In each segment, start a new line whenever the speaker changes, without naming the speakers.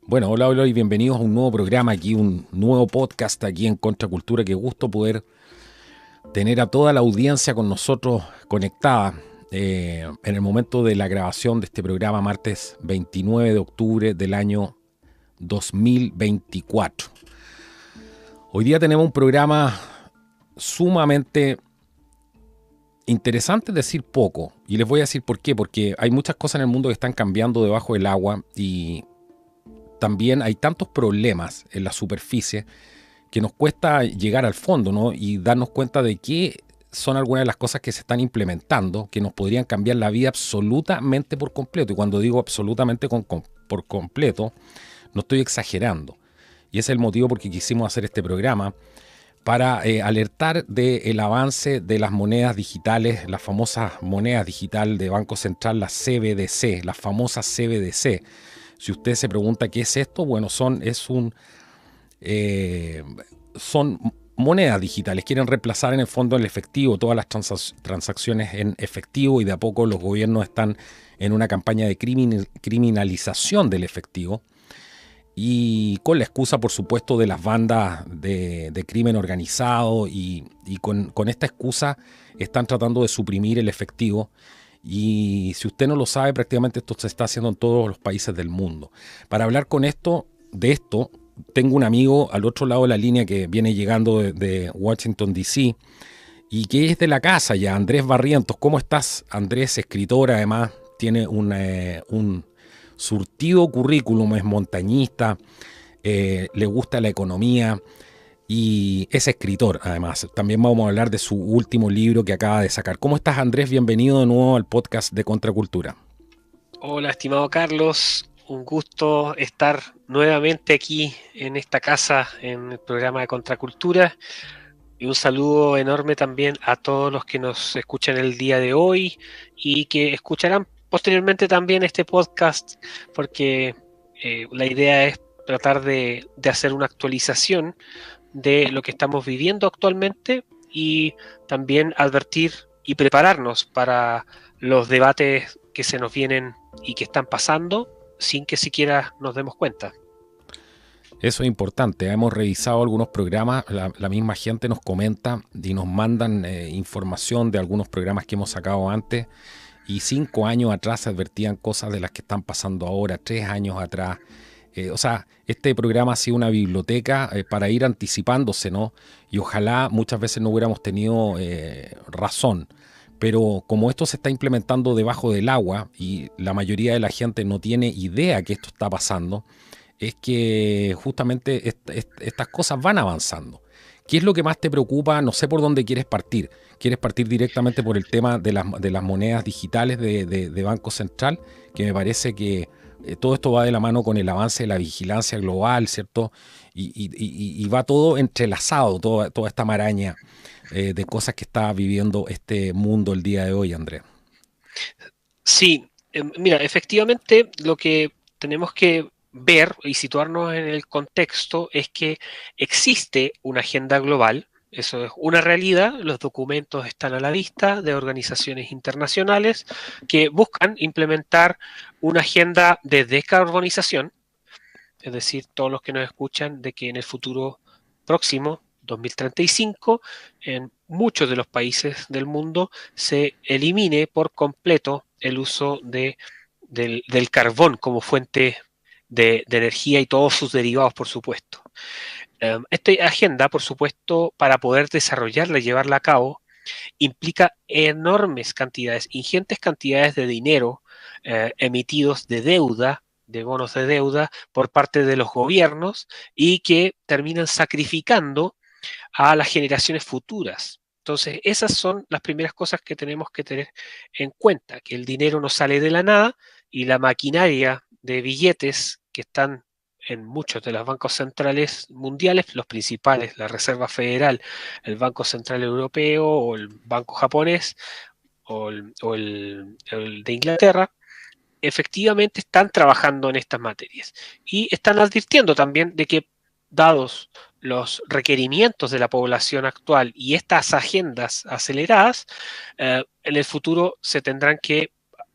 Bueno, hola y bienvenidos a un nuevo programa aquí, un nuevo podcast aquí en Contracultura. Qué gusto poder tener a toda la audiencia con nosotros conectada en el momento de la grabación de este programa, martes 29 de octubre del año 2024. Hoy día tenemos un programa sumamente interesante, decir poco, y les voy a decir por qué, porque hay muchas cosas en el mundo que están cambiando debajo del agua y también hay tantos problemas en la superficie que nos cuesta llegar al fondo, ¿no? Y darnos cuenta de qué son algunas de las cosas que se están implementando que nos podrían cambiar la vida absolutamente por completo. Y cuando digo absolutamente por completo, no estoy exagerando. Y ese es el motivo por que quisimos hacer este programa, para alertar del avance de las monedas digitales, las famosas monedas digitales de Banco Central, las CBDC, las famosas CBDC. Si usted se pregunta qué es esto, bueno, son monedas digitales. Quieren reemplazar en el fondo el efectivo, todas las transacciones en efectivo, y de a poco los gobiernos están en una campaña de criminalización del efectivo, y con la excusa, por supuesto, de las bandas de crimen organizado, y con esta excusa están tratando de suprimir el efectivo. Y si usted no lo sabe, prácticamente esto se está haciendo en todos los países del mundo. Para hablar de esto, tengo un amigo al otro lado de la línea que viene llegando de Washington, D.C., y que es de la casa ya, Andrés Barrientos. ¿Cómo estás, Andrés? Escritor, además, tiene un surtido currículum, es montañista, le gusta la economía y es escritor, además. También vamos a hablar de su último libro que acaba de sacar. ¿Cómo estás, Andrés? Bienvenido de nuevo al podcast de Contracultura.
Hola, estimado Carlos. Un gusto estar nuevamente aquí en esta casa, en el programa de Contracultura. Y un saludo enorme también a todos los que nos escuchan el día de hoy y que escucharán posteriormente también este podcast, porque la idea es tratar de hacer una actualización de lo que estamos viviendo actualmente y también advertir y prepararnos para los debates que se nos vienen y que están pasando sin que siquiera nos demos cuenta.
Eso es importante. Hemos revisado algunos programas, la misma gente nos comenta y nos mandan información de algunos programas que hemos sacado antes, y 5 años atrás se advertían cosas de las que están pasando ahora, 3 años atrás. O sea, este programa ha sido una biblioteca para ir anticipándose, ¿no? Y ojalá muchas veces no hubiéramos tenido razón. Pero como esto se está implementando debajo del agua y la mayoría de la gente no tiene idea que esto está pasando, es que justamente estas cosas van avanzando. ¿Qué es lo que más te preocupa? No sé por dónde quieres partir. ¿Quieres partir directamente por el tema de las monedas digitales de Banco Central? Que me parece que todo esto va de la mano con el avance de la vigilancia global, ¿cierto? Y va todo entrelazado, toda esta maraña de cosas que está viviendo este mundo el día de hoy, Andrés.
Sí, mira, efectivamente lo que tenemos que ver y situarnos en el contexto es que existe una agenda global. Eso es una realidad, los documentos están a la vista de organizaciones internacionales que buscan implementar una agenda de descarbonización, es decir, todos los que nos escuchan, de que en el futuro próximo, 2035, en muchos de los países del mundo se elimine por completo el uso del carbón como fuente de energía y todos sus derivados, por supuesto. Esta agenda, por supuesto, para poder desarrollarla y llevarla a cabo, implica enormes cantidades, ingentes cantidades de dinero emitidos de deuda, de bonos de deuda por parte de los gobiernos y que terminan sacrificando a las generaciones futuras. Entonces, esas son las primeras cosas que tenemos que tener en cuenta, que el dinero no sale de la nada y la maquinaria de billetes que están en muchos de los bancos centrales mundiales, los principales, la Reserva Federal, el Banco Central Europeo o el Banco Japonés o el de Inglaterra, efectivamente están trabajando en estas materias y están advirtiendo también de que dados los requerimientos de la población actual y estas agendas aceleradas, en el futuro se tendrán que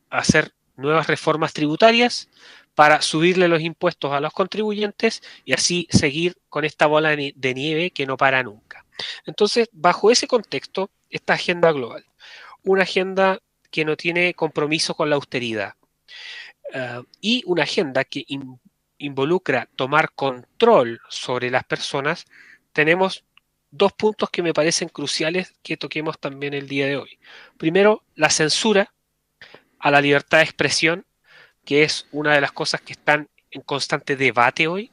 hacer nuevas reformas tributarias para subirle los impuestos a los contribuyentes y así seguir con esta bola de nieve que no para nunca. Entonces, bajo ese contexto, esta agenda global, una agenda que no tiene compromiso con la austeridad, y una agenda que involucra tomar control sobre las personas, tenemos dos puntos que me parecen cruciales que toquemos también el día de hoy. Primero, la censura a la libertad de expresión, que es una de las cosas que están en constante debate hoy,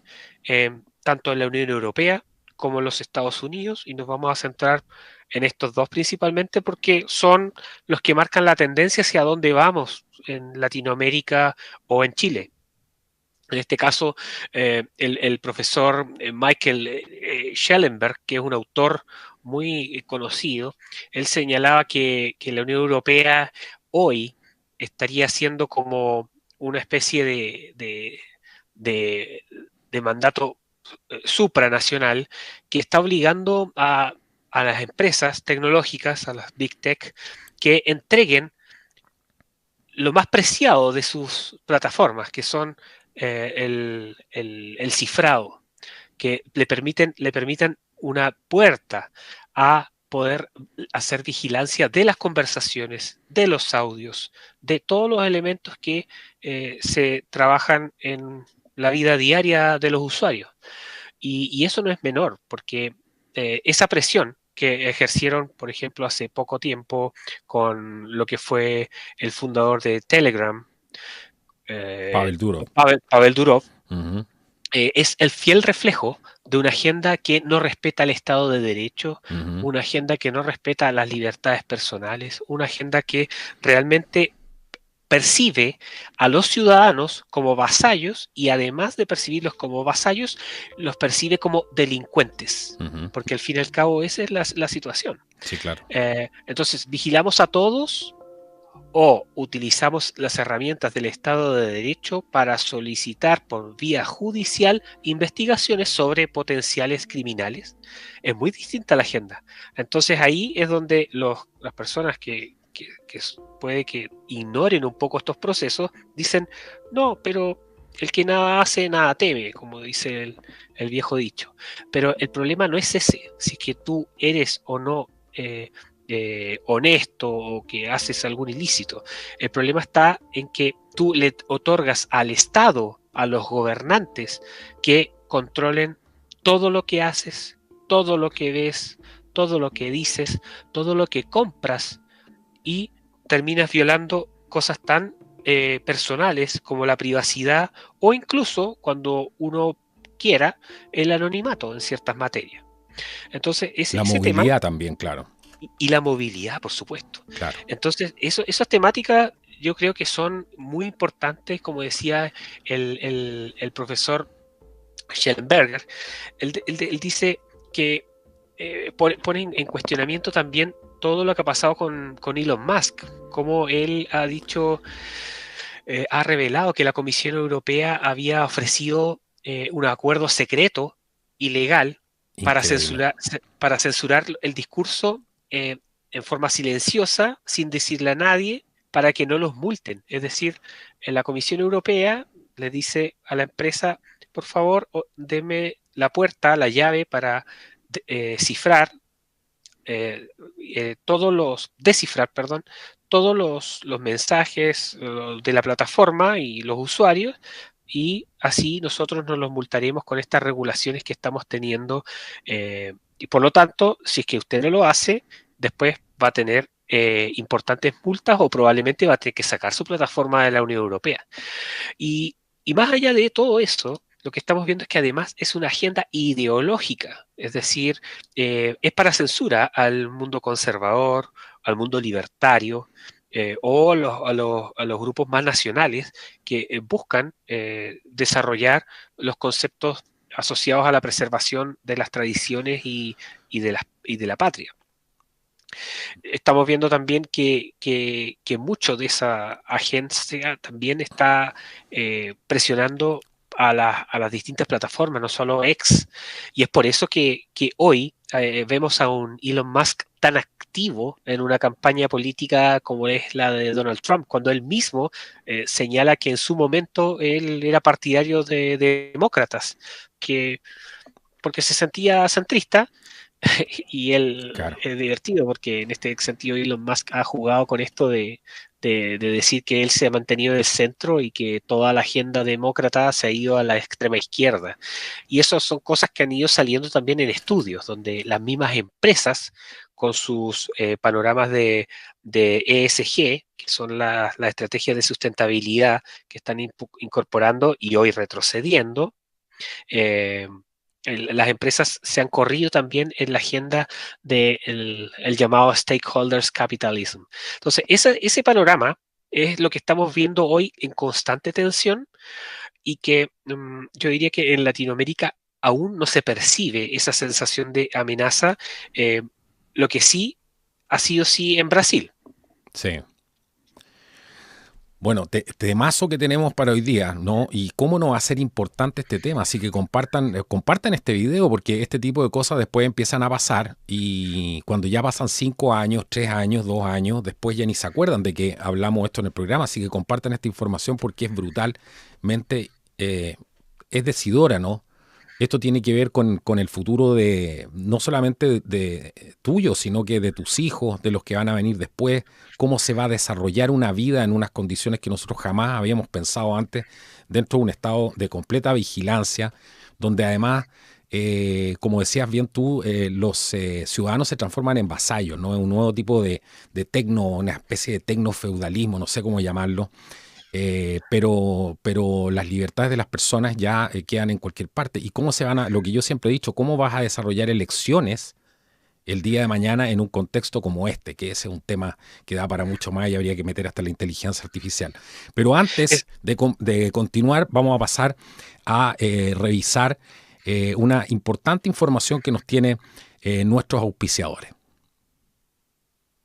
tanto en la Unión Europea como en los Estados Unidos, y nos vamos a centrar en estos dos principalmente porque son los que marcan la tendencia hacia dónde vamos en Latinoamérica o en Chile. En este caso, el profesor Michael Schellenberg, que es un autor muy conocido, él señalaba que la Unión Europea hoy estaría siendo como una especie de, de mandato supranacional que está obligando a las empresas tecnológicas, a las Big Tech, que entreguen lo más preciado de sus plataformas, que son el cifrado, que le permiten una puerta a poder hacer vigilancia de las conversaciones, de los audios, de todos los elementos que se trabajan en la vida diaria de los usuarios. Y eso no es menor, porque esa presión que ejercieron, por ejemplo, hace poco tiempo con lo que fue el fundador de Telegram,
Pavel Durov.
Pavel Durov,
Ujú,
es el fiel reflejo de una agenda que no respeta el Estado de Derecho,
ujú.
una agenda que no respeta las libertades personales, una agenda que realmente percibe a los ciudadanos como vasallos y además de percibirlos como vasallos, los percibe como delincuentes,
Ujú.
porque al fin y al cabo esa es la situación.
Sí, claro.
Entonces, vigilamos a todos o utilizamos las herramientas del Estado de Derecho para solicitar por vía judicial investigaciones sobre potenciales criminales. Es muy distinta la agenda. Entonces ahí es donde las personas que puede que ignoren un poco estos procesos dicen, no, pero el que nada hace, nada teme, como dice el viejo dicho. Pero el problema no es ese, si es que tú eres o no honesto o que haces algún ilícito. El problema está en que tú le otorgas al Estado, a los gobernantes, que controlen todo lo que haces, todo lo que ves, todo lo que dices, todo lo que compras y terminas violando cosas tan personales como la privacidad o incluso cuando uno quiera el anonimato en ciertas materias. Entonces,
La
ese tema
movilidad también, claro,
y la movilidad, por supuesto.
claro.
Entonces, esas temáticas yo creo que son muy importantes, como decía el profesor Schellenberger. Él dice que pone en cuestionamiento también todo lo que ha pasado con Elon Musk, como él ha dicho, ha revelado que la Comisión Europea había ofrecido un acuerdo secreto, ilegal,
Increíble.
para censurar el discurso en forma silenciosa, sin decirle a nadie, para que no los multen. Es decir, en la Comisión Europea le dice a la empresa, por favor, deme la puerta, la llave para cifrar descifrar, perdón, todos los mensajes de la plataforma y los usuarios, y así nosotros nos los multaremos con estas regulaciones que estamos teniendo. Y por lo tanto, si es que usted no lo hace, después va a tener importantes multas o probablemente va a tener que sacar su plataforma de la Unión Europea. Y más allá de todo eso, lo que estamos viendo es que además es una agenda ideológica, es decir, es para censura al mundo conservador, al mundo libertario, o a los grupos más nacionales que buscan desarrollar los conceptos asociados a la preservación de las tradiciones y de la patria. Estamos viendo también que mucho de esa agencia también está presionando a las distintas plataformas, no solo X. Y es por eso que hoy vemos a un Elon Musk tan activo en una campaña política como es la de Donald Trump, cuando él mismo señala que en su momento él era partidario de demócratas, porque se sentía centrista. Y él
Claro.
es divertido porque en este sentido Elon Musk ha jugado con esto de decir que él se ha mantenido en el centro y que toda la agenda demócrata se ha ido a la extrema izquierda. Y eso son cosas que han ido saliendo también en estudios, donde las mismas empresas con sus panoramas de ESG, que son las estrategias de sustentabilidad que están incorporando y hoy retrocediendo, eh, las empresas se han corrido también en la agenda del el llamado stakeholders capitalism. Entonces, ese panorama es lo que estamos viendo hoy en constante tensión y que yo diría que en Latinoamérica aún no se percibe esa sensación de amenaza, eh, lo que sí ha sido sí en Brasil.
Sí. Bueno, temazo que tenemos para hoy día, ¿no? Y cómo no va a ser importante este tema. Así que compartan este video porque este tipo de cosas después empiezan a pasar y cuando ya pasan 5 años, 3 años, 2 años, después ya ni se acuerdan de que hablamos esto en el programa. Así que compartan esta información porque es brutalmente, es decidora, ¿no? Esto tiene que ver con el futuro de no solamente de tuyo, sino que de tus hijos, de los que van a venir después, cómo se va a desarrollar una vida en unas condiciones que nosotros jamás habíamos pensado antes, dentro de un estado de completa vigilancia, donde además, como decías bien tú, los ciudadanos se transforman en vasallos, ¿no? Es un nuevo tipo de tecno, una especie de tecnofeudalismo, no sé cómo llamarlo. Pero las libertades de las personas ya quedan en cualquier parte. ¿Y cómo se van a, lo que yo siempre he dicho, cómo vas a desarrollar elecciones el día de mañana en un contexto como este? Que ese es un tema que da para mucho más y habría que meter hasta la inteligencia artificial. Pero antes de continuar, vamos a pasar a revisar una importante información que nos tiene nuestros auspiciadores.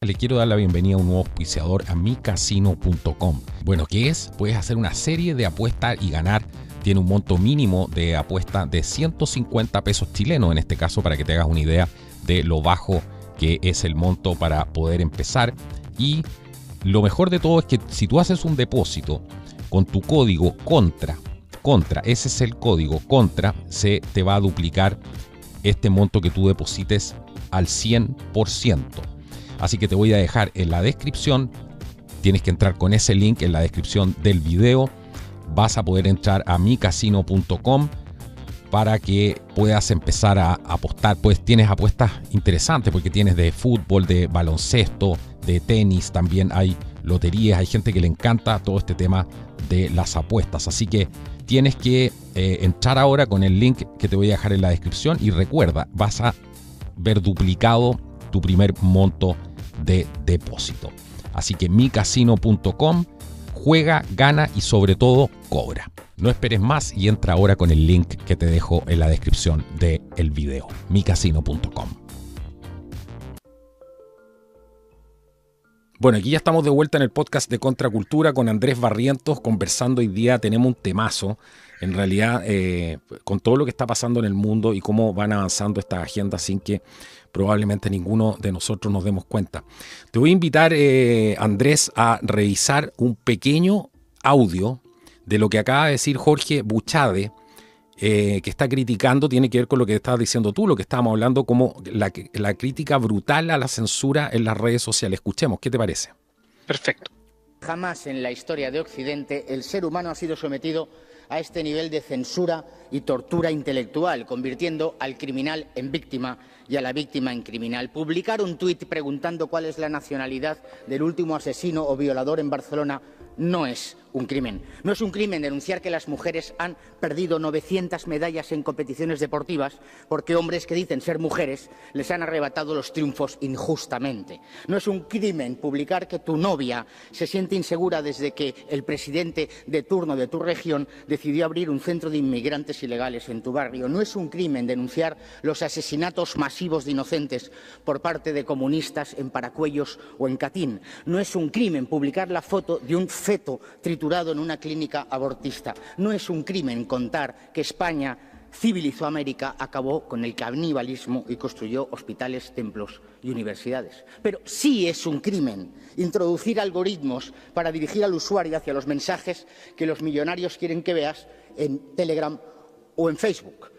Le quiero dar la bienvenida a un nuevo auspiciador, a micasino.com. Bueno, ¿qué es? Puedes hacer una serie de apuestas y ganar. Tiene un monto mínimo de apuesta de 150 pesos chilenos, en este caso, para que te hagas una idea de lo bajo que es el monto para poder empezar. Y lo mejor de todo es que si tú haces un depósito con tu código contra, ese es el código contra, se te va a duplicar este monto que tú deposites al 100%. Así que te voy a dejar en la descripción, tienes que entrar con ese link en la descripción del video, vas a poder entrar a micasino.com para que puedas empezar a apostar. Pues tienes apuestas interesantes porque tienes de fútbol, de baloncesto, de tenis, también hay loterías, hay gente que le encanta todo este tema de las apuestas. Así que tienes que entrar ahora con el link que te voy a dejar en la descripción y recuerda, vas a ver duplicado tu primer monto de depósito. Así que micasino.com, juega, gana y sobre todo cobra. No esperes más y entra ahora con el link que te dejo en la descripción del video, micasino.com. Bueno, aquí ya estamos de vuelta en el podcast de Contracultura con Andrés Barrientos, conversando hoy día. Tenemos un temazo, en realidad, con todo lo que está pasando en el mundo y cómo van avanzando estas agendas sin que probablemente ninguno de nosotros nos demos cuenta. Te voy a invitar, Andrés, a revisar un pequeño audio de lo que acaba de decir Jorge Buchade, que está criticando, tiene que ver con lo que estabas diciendo tú, lo que estábamos hablando, como la crítica brutal a la censura en las redes sociales. Escuchemos, ¿qué te parece?
Perfecto.
Jamás en la historia de Occidente el ser humano ha sido sometido a este nivel de censura y tortura intelectual, convirtiendo al criminal en víctima y a la víctima en criminal. Publicar un tuit preguntando cuál es la nacionalidad del último asesino o violador en Barcelona no es un crimen. No es un crimen denunciar que las mujeres han perdido 900 medallas en competiciones deportivas porque hombres que dicen ser mujeres les han arrebatado los triunfos injustamente. No es un crimen publicar que tu novia se siente insegura desde que el presidente de turno de tu región decidió abrir un centro de inmigrantes inmigraciones ilegales en tu barrio. No es un crimen denunciar los asesinatos masivos de inocentes por parte de comunistas en Paracuellos o en Catín. No es un crimen publicar la foto de un feto triturado en una clínica abortista. No es un crimen contar que España civilizó América, acabó con el canibalismo y construyó hospitales, templos y universidades. Pero sí es un crimen introducir algoritmos para dirigir al usuario hacia los mensajes que los millonarios quieren que veas en Telegram o en Facebook.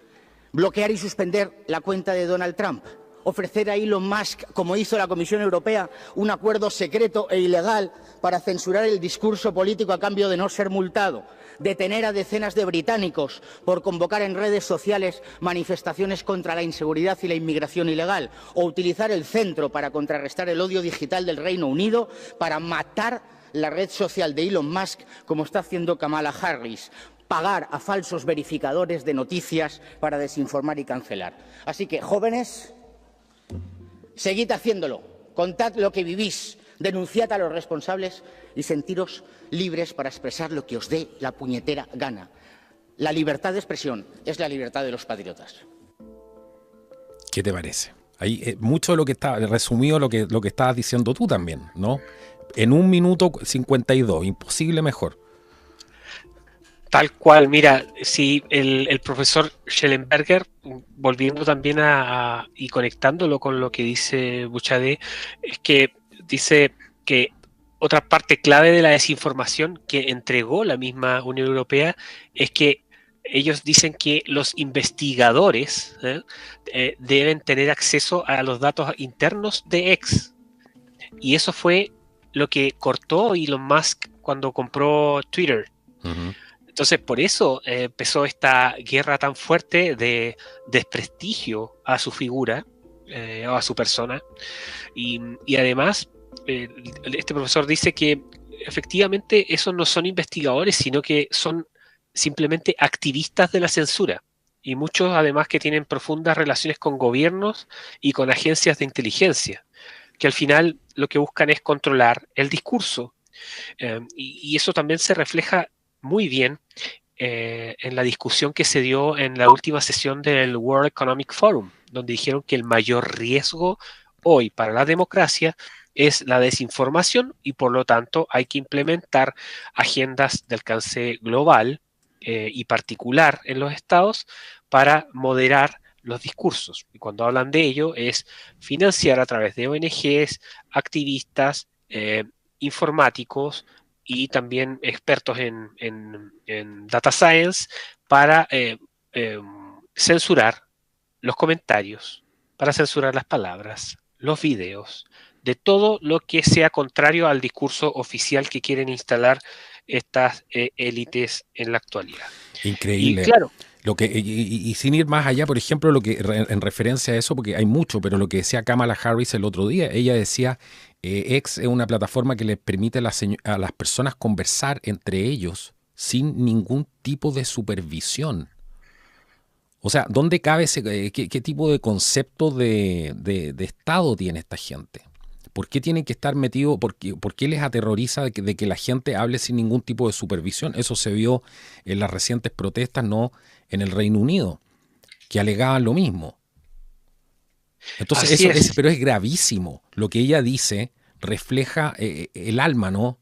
Bloquear y suspender la cuenta de Donald Trump. Ofrecer a Elon Musk, como hizo la Comisión Europea, un acuerdo secreto e ilegal para censurar el discurso político a cambio de no ser multado. Detener a decenas de británicos por convocar en redes sociales manifestaciones contra la inseguridad y la inmigración ilegal, o utilizar el centro para contrarrestar el odio digital del Reino Unido para matar la red social de Elon Musk, como está haciendo Kamala Harris. Pagar a falsos verificadores de noticias para desinformar y cancelar. Así que, jóvenes, seguid haciéndolo, contad lo que vivís, denunciad a los responsables y sentiros libres para expresar lo que os dé la puñetera gana. La libertad de expresión es la libertad de los patriotas.
¿Qué te parece? Ahí mucho de lo que está resumido lo que estabas diciendo tú también, ¿no? En 1 minuto 52, imposible mejor.
Tal cual, mira, si el profesor Schellenberger, volviendo también y conectándolo con lo que dice Bouchabé, es que dice que otra parte clave de la desinformación que entregó la misma Unión Europea es que ellos dicen que los investigadores deben tener acceso a los datos internos de X. Y eso fue lo que cortó Elon Musk cuando compró Twitter.
Uh-huh.
Entonces, por eso empezó esta guerra tan fuerte de desprestigio a su figura o a su persona. Y además, este profesor dice que efectivamente esos no son investigadores, sino que son simplemente activistas de la censura. Y muchos, además, que tienen profundas relaciones con gobiernos y con agencias de inteligencia, que al final lo que buscan es controlar el discurso. Y eso también se refleja muy bien en la discusión que se dio en la última sesión del World Economic Forum, donde dijeron que el mayor riesgo hoy para la democracia es la desinformación y por lo tanto hay que implementar agendas de alcance global y particular en los estados para moderar los discursos. Y cuando hablan de ello es financiar a través de ONGs, activistas, informáticos, y también expertos en data science para censurar los comentarios, para censurar las palabras, los videos, de todo lo que sea contrario al discurso oficial que quieren instalar estas élites en la actualidad.
Increíble.
Y claro,
Y sin ir más allá, por ejemplo, lo que en referencia a eso, porque hay mucho, pero lo que decía Kamala Harris el otro día, ella decía, X es una plataforma que les permite a las personas conversar entre ellos sin ningún tipo de supervisión. O sea, ¿dónde cabe qué tipo de concepto de Estado tiene esta gente? ¿Por qué tienen que estar metidos? ¿Por qué les aterroriza de que la gente hable sin ningún tipo de supervisión? Eso se vio en las recientes protestas, no en el Reino Unido, que alegaban lo mismo. Entonces, pero es gravísimo. Lo que ella dice refleja el alma, ¿no?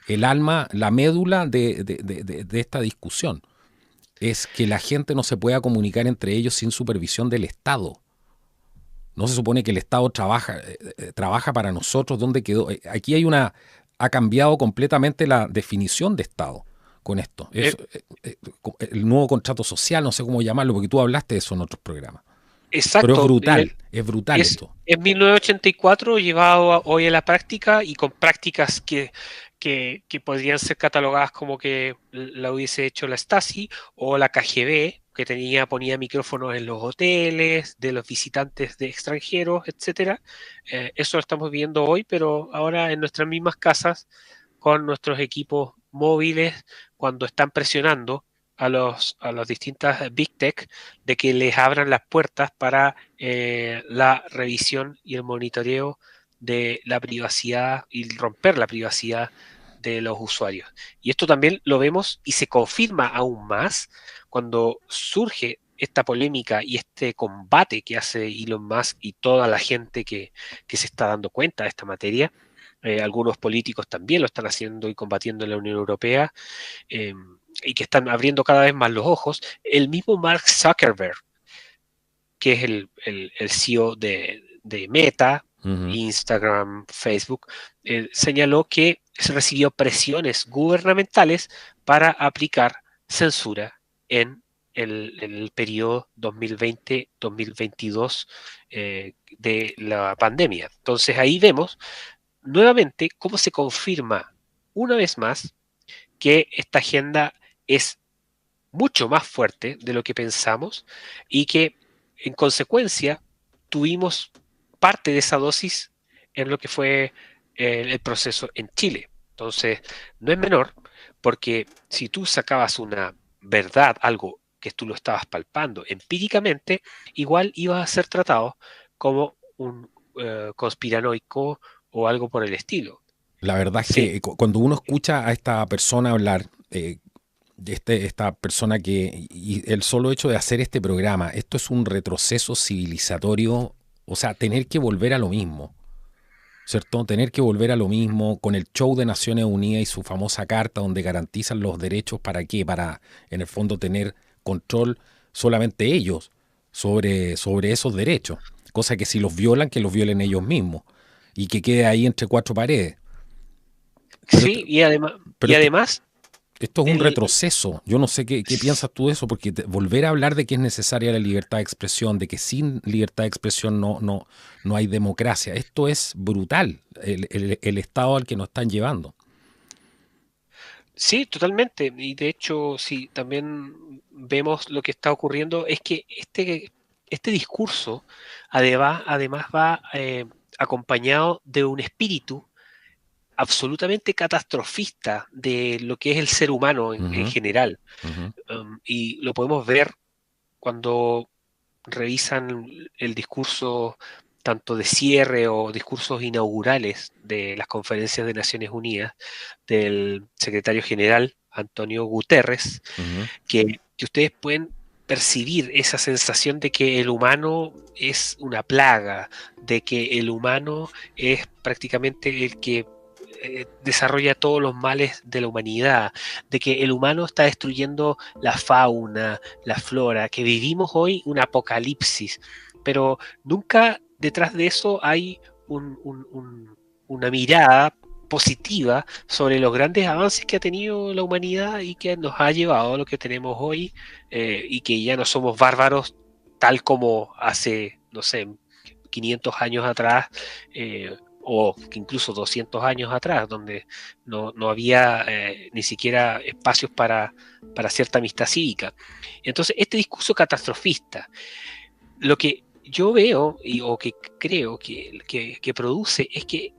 El alma, la médula de esta discusión. Es que la gente no se pueda comunicar entre ellos sin supervisión del Estado. No se supone que el Estado trabaja para nosotros. ¿Dónde quedó? Aquí ha cambiado completamente la definición de Estado con esto. El nuevo contrato social, no sé cómo llamarlo, porque tú hablaste de eso en otros programas.
Exacto.
Pero es brutal esto.
En 1984 llevado hoy a la práctica y con prácticas que podrían ser catalogadas como que la hubiese hecho la Stasi o la KGB, que ponía micrófonos en los hoteles de los visitantes de extranjeros, etcétera. Eso lo estamos viendo hoy, pero ahora en nuestras mismas casas con nuestros equipos móviles cuando están presionando a las distintas Big Tech de que les abran las puertas para la revisión y el monitoreo de la privacidad y romper la privacidad de los usuarios. Y esto también lo vemos y se confirma aún más cuando surge esta polémica y este combate que hace Elon Musk y toda la gente que se está dando cuenta de esta materia. Algunos políticos también lo están haciendo y combatiendo en la Unión Europea, y que están abriendo cada vez más los ojos. El mismo Mark Zuckerberg, que es el CEO de Meta, Instagram, Facebook, señaló que se recibió presiones gubernamentales para aplicar censura en el periodo 2020-2022 de la pandemia. Entonces ahí vemos nuevamente cómo se confirma una vez más que esta agenda es mucho más fuerte de lo que pensamos y que en consecuencia tuvimos parte de esa dosis en lo que fue el proceso en Chile. Entonces, no es menor, porque si tú sacabas una verdad, algo que tú lo estabas palpando empíricamente, igual ibas a ser tratado como un conspiranoico o algo por el estilo.
La verdad es
Sí,
que cuando uno escucha a esta persona hablar, esta persona y el solo hecho de hacer este programa, esto es un retroceso civilizatorio, o sea, tener que volver a lo mismo, ¿cierto? Tener que volver a lo mismo con el show de Naciones Unidas y su famosa carta donde garantizan los derechos. ¿Para qué? Para, en el fondo, tener control solamente ellos sobre esos derechos. Cosa que si los violan, que los violen ellos mismos y que quede ahí entre cuatro paredes. Pero,
sí, y además,
pero esto es un
el,
retroceso. Yo no sé qué piensas tú de eso, porque volver a hablar de que es necesaria la libertad de expresión, de que sin libertad de expresión no hay democracia, esto es brutal, el estado al que nos están llevando.
sí, totalmente. Y de hecho, sí, también vemos lo que está ocurriendo, es que este discurso además va acompañado de un espíritu absolutamente catastrofista de lo que es el ser humano en
Ujú,
general.
ujú.
Y lo podemos ver cuando revisan el discurso tanto de cierre o discursos inaugurales de las conferencias de Naciones Unidas del secretario general Antonio Guterres,
Ujú.
que ustedes pueden percibir esa sensación de que el humano es una plaga, de que el humano es prácticamente el que desarrolla todos los males de la humanidad, de que el humano está destruyendo la fauna, la flora, que vivimos hoy un apocalipsis, pero nunca detrás de eso hay una mirada positiva sobre los grandes avances que ha tenido la humanidad y que nos ha llevado a lo que tenemos hoy, y que ya no somos bárbaros tal como hace, no sé, 500 años atrás, o incluso 200 años atrás, donde no había ni siquiera espacios para cierta amistad cívica. Entonces, este discurso catastrofista, lo que yo veo o que creo que produce es que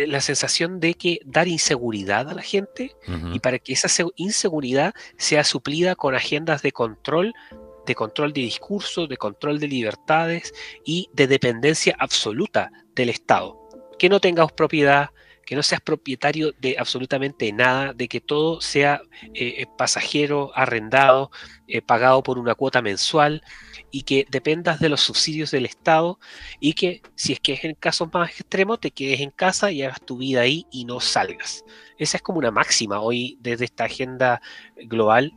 la sensación de que dar inseguridad a la gente, y
Ujú.
para que esa inseguridad sea suplida con agendas de control de discurso, de control de libertades y de dependencia absoluta del Estado. Que no tengas propiedad, que no seas propietario de absolutamente nada, de que todo sea pasajero, arrendado, pagado por una cuota mensual, y que dependas de los subsidios del Estado, y que si es que es en casos más extremos te quedes en casa y hagas tu vida ahí y no salgas. Esa es como una máxima hoy desde esta agenda global,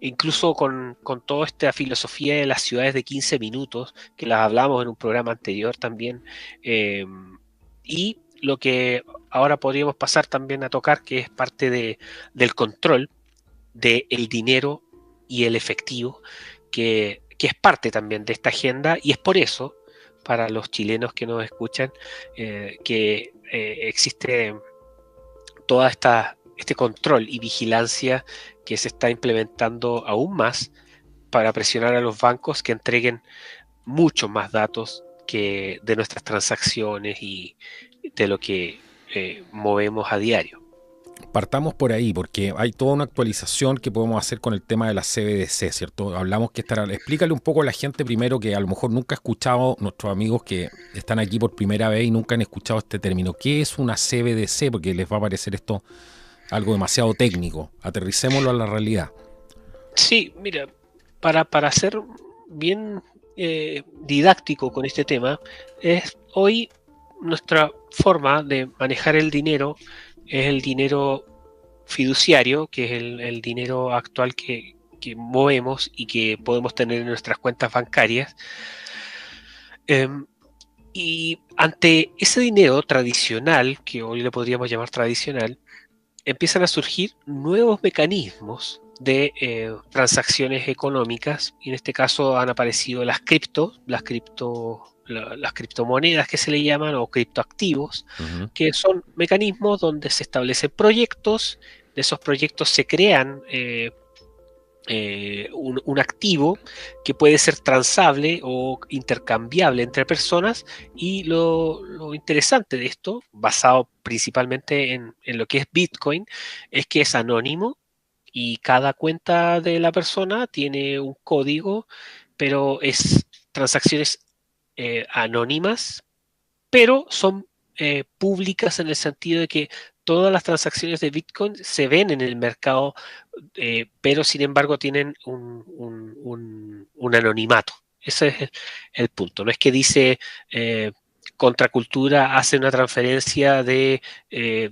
incluso con toda esta filosofía de las ciudades de 15 minutos, que las hablamos en un programa anterior también, y lo que ahora podríamos pasar también a tocar, que es parte del control del dinero y el efectivo, que es parte también de esta agenda, y es por eso, para los chilenos que nos escuchan, que existe toda este control y vigilancia que se está implementando aún más para presionar a los bancos que entreguen muchos más datos que de nuestras transacciones y de lo que movemos a diario.
Partamos por ahí, porque hay toda una actualización que podemos hacer con el tema de la CBDC, ¿cierto? Hablamos que estará. Explícale un poco a la gente primero que a lo mejor nunca ha escuchado, nuestros amigos que están aquí por primera vez y nunca han escuchado este término. ¿Qué es una CBDC? Porque les va a parecer esto algo demasiado técnico. Aterricémoslo a la realidad.
Sí, mira, para ser bien didáctico con este tema, hoy nuestra forma de manejar el dinero es el dinero fiduciario, que es el dinero actual que movemos y que podemos tener en nuestras cuentas bancarias. Y ante ese dinero tradicional, que hoy le podríamos llamar tradicional, empiezan a surgir nuevos mecanismos de transacciones económicas, y en este caso han aparecido las criptomonedas que se le llaman, o criptoactivos, que son mecanismos donde se establecen proyectos, de esos proyectos se crean un activo que puede ser transable o intercambiable entre personas, y lo interesante de esto, basado principalmente en lo que es Bitcoin, es que es anónimo y cada cuenta de la persona tiene un código, pero es transacciones anónimas, pero son públicas en el sentido de que todas las transacciones de Bitcoin se ven en el mercado, pero sin embargo tienen un anonimato. Ese es el punto. No es que dice Contracultura hace una transferencia de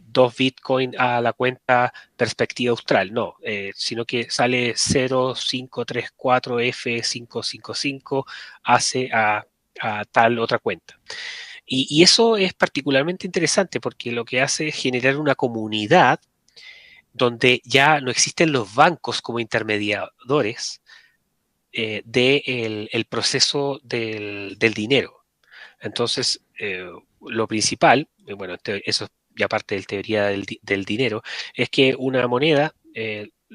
2 Bitcoin a la cuenta Perspectiva Austral, no, sino que sale 0534F555 hace a tal otra cuenta. Y eso es particularmente interesante porque lo que hace es generar una comunidad donde ya no existen los bancos como intermediadores del proceso del dinero. Entonces, lo principal, bueno, eso es ya parte de la teoría del dinero, es que una moneda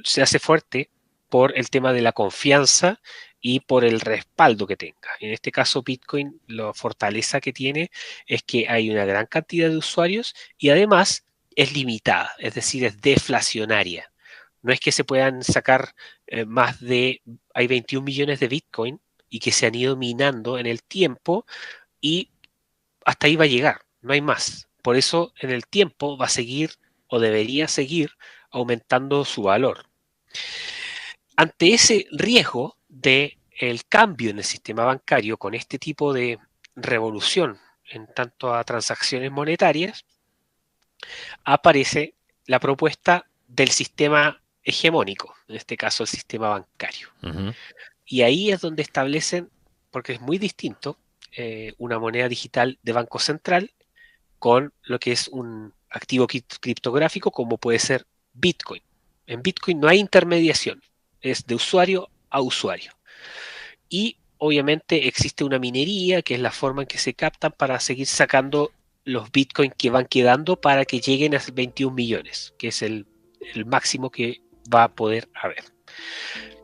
se hace fuerte por el tema de la confianza y por el respaldo que tenga. En este caso, Bitcoin, la fortaleza que tiene es que hay una gran cantidad de usuarios y además es limitada, es decir, es deflacionaria. No es que se puedan sacar hay 21 millones de Bitcoin y que se han ido minando en el tiempo, y hasta ahí va a llegar, no hay más. Por eso en el tiempo va a seguir, o debería seguir, aumentando su valor. Ante ese riesgo de el cambio en el sistema bancario con este tipo de revolución en tanto a transacciones monetarias, aparece la propuesta del sistema hegemónico, en este caso el sistema bancario. Y ahí es donde establecen, porque es muy distinto, una moneda digital de banco central con lo que es un activo criptográfico como puede ser Bitcoin. En Bitcoin no hay intermediación, es de usuario a usuario. Y obviamente existe una minería, que es la forma en que se captan para seguir sacando los Bitcoin que van quedando para que lleguen a 21 millones, que es el máximo que va a poder haber,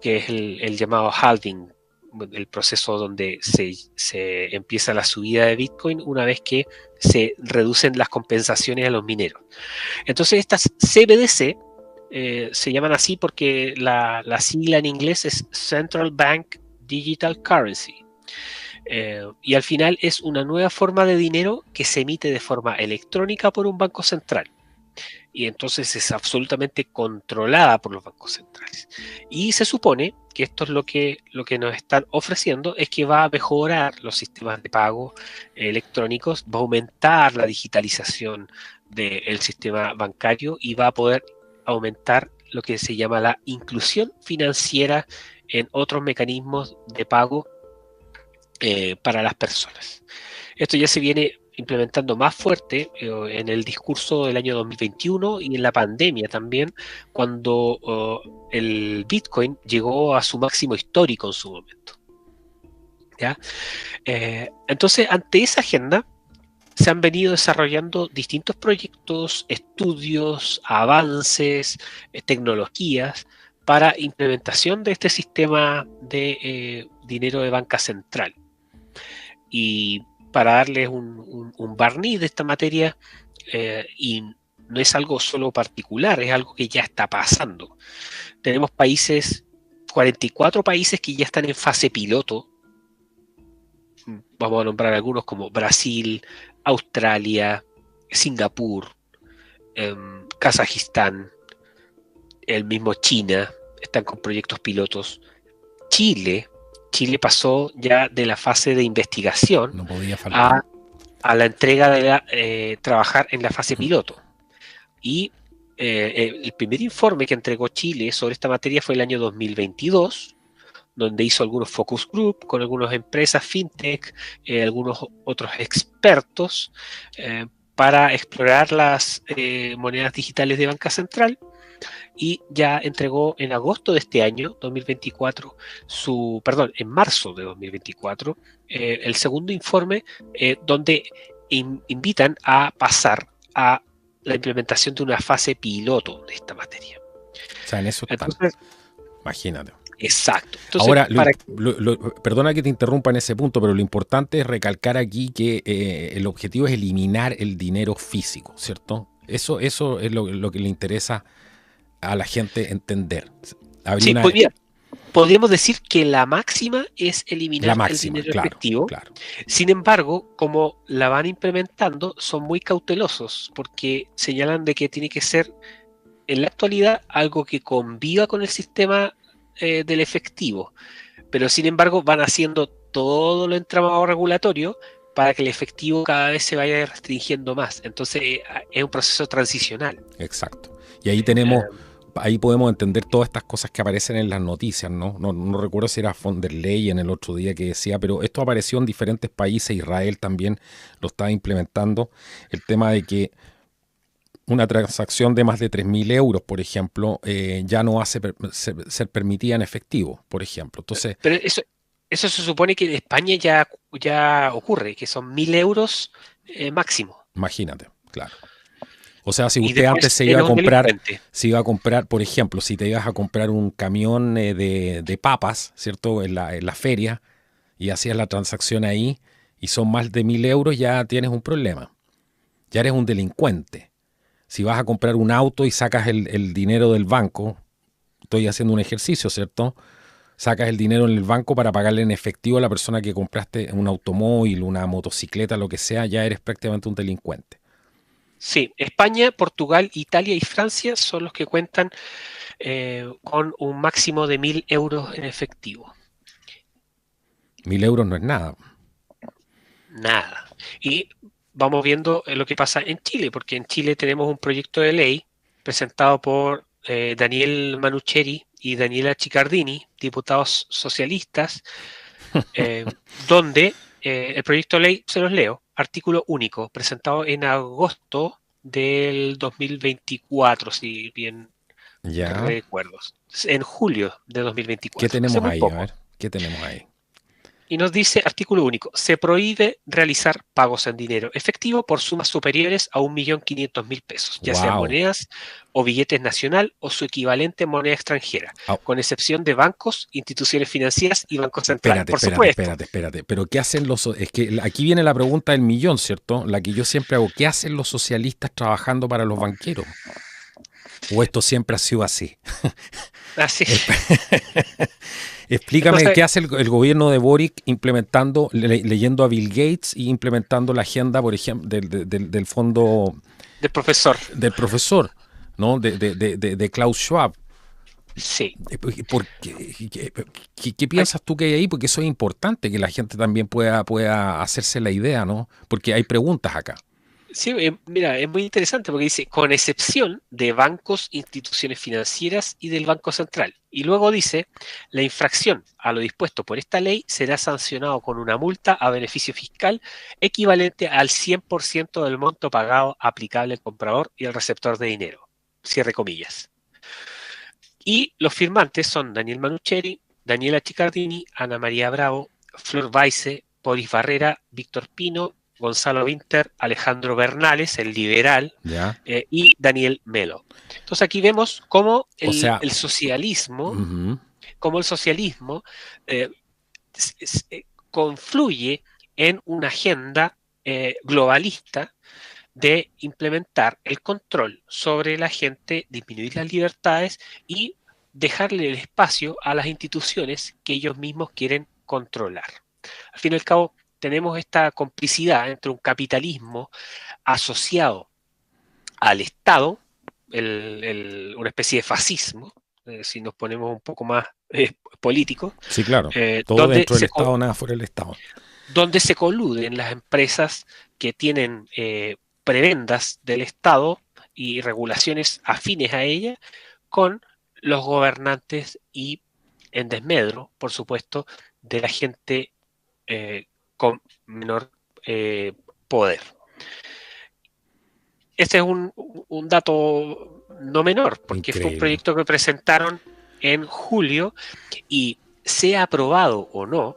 que es el llamado halving, el proceso donde se empieza la subida de Bitcoin una vez que se reducen las compensaciones a los mineros. Entonces estas CBDC se llaman así porque la sigla en inglés es Central Bank Digital Currency. Y al final es una nueva forma de dinero que se emite de forma electrónica por un banco central. Y entonces es absolutamente controlada por los bancos centrales. Y se supone que esto es lo que nos están ofreciendo, es que va a mejorar los sistemas de pago electrónicos, va a aumentar la digitalización del sistema bancario y va a poder aumentar lo que se llama la inclusión financiera en otros mecanismos de pago para las personas. Esto ya se viene implementando más fuerte en el discurso del año 2021 y en la pandemia también, cuando el Bitcoin llegó a su máximo histórico en su momento. ¿Ya? Entonces, ante esa agenda, se han venido desarrollando distintos proyectos, estudios, avances, tecnologías para implementación de este sistema de dinero de banca central. Y para darles un barniz de esta materia y no es algo solo particular, es algo que ya está pasando. Tenemos 44 países que ya están en fase piloto. Vamos a nombrar algunos como Brasil, Australia, Singapur, Kazajistán, el mismo China, están con proyectos pilotos. Chile pasó ya de la fase de investigación
No podía faltar.
a la entrega de trabajar en la fase piloto. Y el primer informe que entregó Chile sobre esta materia fue el año 2022, donde hizo algunos focus group con algunas empresas fintech, algunos otros expertos, para explorar las monedas digitales de banca central, y ya entregó en agosto de este año, 2024, en marzo de 2024, el segundo informe, donde invitan a pasar a la implementación de una fase piloto de esta materia.
O sea, en eso están.
Entonces,
Imagínate.
exacto. Entonces,
Ahora, perdona que te interrumpa en ese punto, pero lo importante es recalcar aquí que el objetivo es eliminar el dinero físico, ¿cierto? Eso es lo que le interesa a la gente entender.
Sí, podríamos decir que la máxima es eliminar el dinero efectivo.
Claro.
Sin embargo, como la van implementando, son muy cautelosos porque señalan de que tiene que ser en la actualidad algo que conviva con el sistema del efectivo. Pero sin embargo van haciendo todo lo entramado regulatorio para que el efectivo cada vez se vaya restringiendo más. Entonces es un proceso transicional.
Exacto. Y ahí ahí podemos entender todas estas cosas que aparecen en las noticias, ¿no? No recuerdo si era von der Leyen el otro día que decía, pero esto apareció en diferentes países. Israel también lo estaba implementando. El tema de que una transacción de más de 3.000 euros, por ejemplo, ya no hace ser permitida en efectivo, por ejemplo. Entonces,
pero eso se supone que en España ya ocurre, que son 1.000 euros máximo.
Imagínate, claro. O sea, si usted antes se iba a comprar, por ejemplo, si te ibas a comprar un camión de papas, ¿cierto? En la feria, y hacías la transacción ahí, y son más de 1.000 euros, ya tienes un problema. Ya eres un delincuente. Si vas a comprar un auto y sacas el dinero del banco, estoy haciendo un ejercicio, ¿cierto? Sacas el dinero en el banco para pagarle en efectivo a la persona que compraste un automóvil, una motocicleta, lo que sea, ya eres prácticamente un delincuente.
Sí, España, Portugal, Italia y Francia son los que cuentan con un máximo de 1.000 euros en efectivo.
1.000 euros no es nada.
Nada. Y vamos viendo lo que pasa en Chile, porque en Chile tenemos un proyecto de ley presentado por Daniel Manucheri y Daniela Chiccardini, diputados socialistas, donde el proyecto de ley, se los leo, artículo único, presentado en agosto del 2024, si bien recuerdo. En julio de 2024.
¿Qué tenemos ahí? A ver, ¿qué tenemos ahí?
Y nos dice, artículo único, se prohíbe realizar pagos en dinero efectivo por sumas superiores a 1.500.000 pesos, ya sea monedas o billetes nacional o su equivalente en moneda extranjera, con excepción de bancos, instituciones financieras y bancos centrales, por supuesto.
Espérate. Pero ¿qué hacen es que aquí viene la pregunta del millón, ¿cierto? La que yo siempre hago. ¿Qué hacen los socialistas trabajando para los banqueros? ¿O esto siempre ha sido así?
Así.
Explícame. Entonces, qué hace el gobierno de Boric implementando, leyendo a Bill Gates y implementando la agenda, por ejemplo, del fondo...
Del profesor.
Del profesor, ¿no? De Klaus Schwab.
Sí.
¿Qué piensas tú que hay ahí? Porque eso es importante, que la gente también pueda hacerse la idea, ¿no? Porque hay preguntas acá.
Sí, mira, es muy interesante porque dice, con excepción de bancos, instituciones financieras y del Banco Central. Y luego dice, la infracción a lo dispuesto por esta ley será sancionado con una multa a beneficio fiscal equivalente al 100% del monto pagado aplicable al comprador y al receptor de dinero. Cierre comillas. Y los firmantes son Daniel Manucheri, Daniela Chiccardini, Ana María Bravo, Flor Weisse, Boris Barrera, Víctor Pino, Gonzalo Winter, Alejandro Bernales, el liberal, y Daniel Melo. Entonces aquí vemos cómo el socialismo, confluye en una agenda globalista de implementar el control sobre la gente, disminuir las libertades y dejarle el espacio a las instituciones que ellos mismos quieren controlar. Al fin y al cabo, tenemos esta complicidad entre un capitalismo asociado al Estado, una especie de fascismo, si nos ponemos un poco más políticos,
Sí, claro. Todo dentro del Estado, nada fuera del Estado.
Donde se coluden las empresas que tienen prebendas del Estado y regulaciones afines a ella con los gobernantes y en desmedro, por supuesto, de la gente con menor poder. Este es un dato no menor, porque
Increíble.
fue un proyecto que presentaron en julio y sea aprobado o no,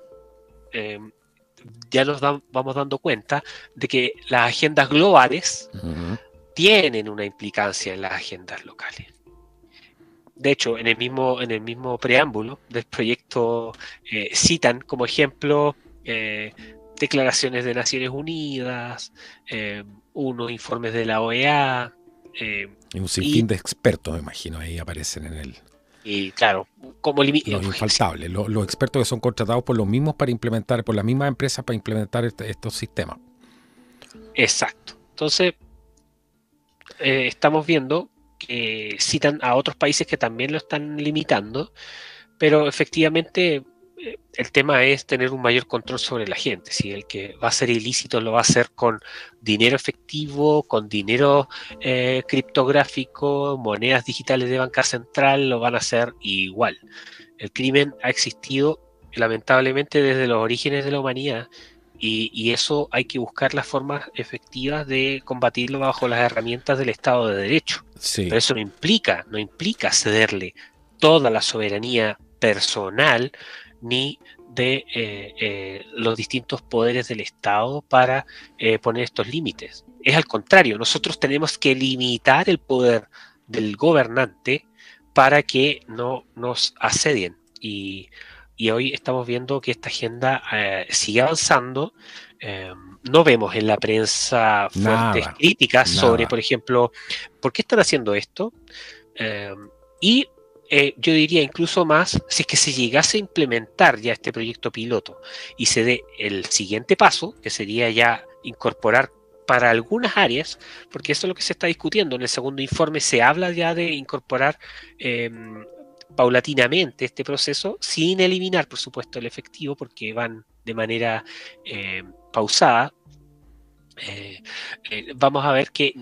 ya nos vamos dando cuenta de que las agendas globales tienen una implicancia en las agendas locales. De hecho, en el mismo preámbulo del proyecto citan como ejemplo declaraciones de Naciones Unidas, unos informes de la OEA.
Y un sinfín de expertos, me imagino, ahí aparecen en él.
Y claro, como
los infaltables, los expertos que son contratados por los mismos para implementar, por las mismas empresas para implementar estos sistemas.
Exacto. Entonces, estamos viendo que citan a otros países que también lo están limitando, pero efectivamente el tema es tener un mayor control sobre la gente. Si el que va a ser ilícito lo va a hacer con dinero efectivo, con dinero criptográfico, monedas digitales de banca central, lo van a hacer igual. El crimen ha existido lamentablemente desde los orígenes de la humanidad y eso hay que buscar las formas efectivas de combatirlo bajo las herramientas del Estado de Derecho.
Sí.
Pero eso no implica cederle toda la soberanía personal ni de los distintos poderes del Estado para poner estos límites. Es al contrario, nosotros tenemos que limitar el poder del gobernante para que no nos asedien. Y hoy estamos viendo que esta agenda sigue avanzando. No vemos en la prensa fuertes críticas sobre, por ejemplo, ¿por qué están haciendo esto? Yo diría incluso más, si es que se llegase a implementar ya este proyecto piloto y se dé el siguiente paso, que sería ya incorporar para algunas áreas, porque eso es lo que se está discutiendo. En el segundo informe se habla ya de incorporar paulatinamente este proceso, sin eliminar, por supuesto, el efectivo, porque van de manera pausada. Vamos a ver que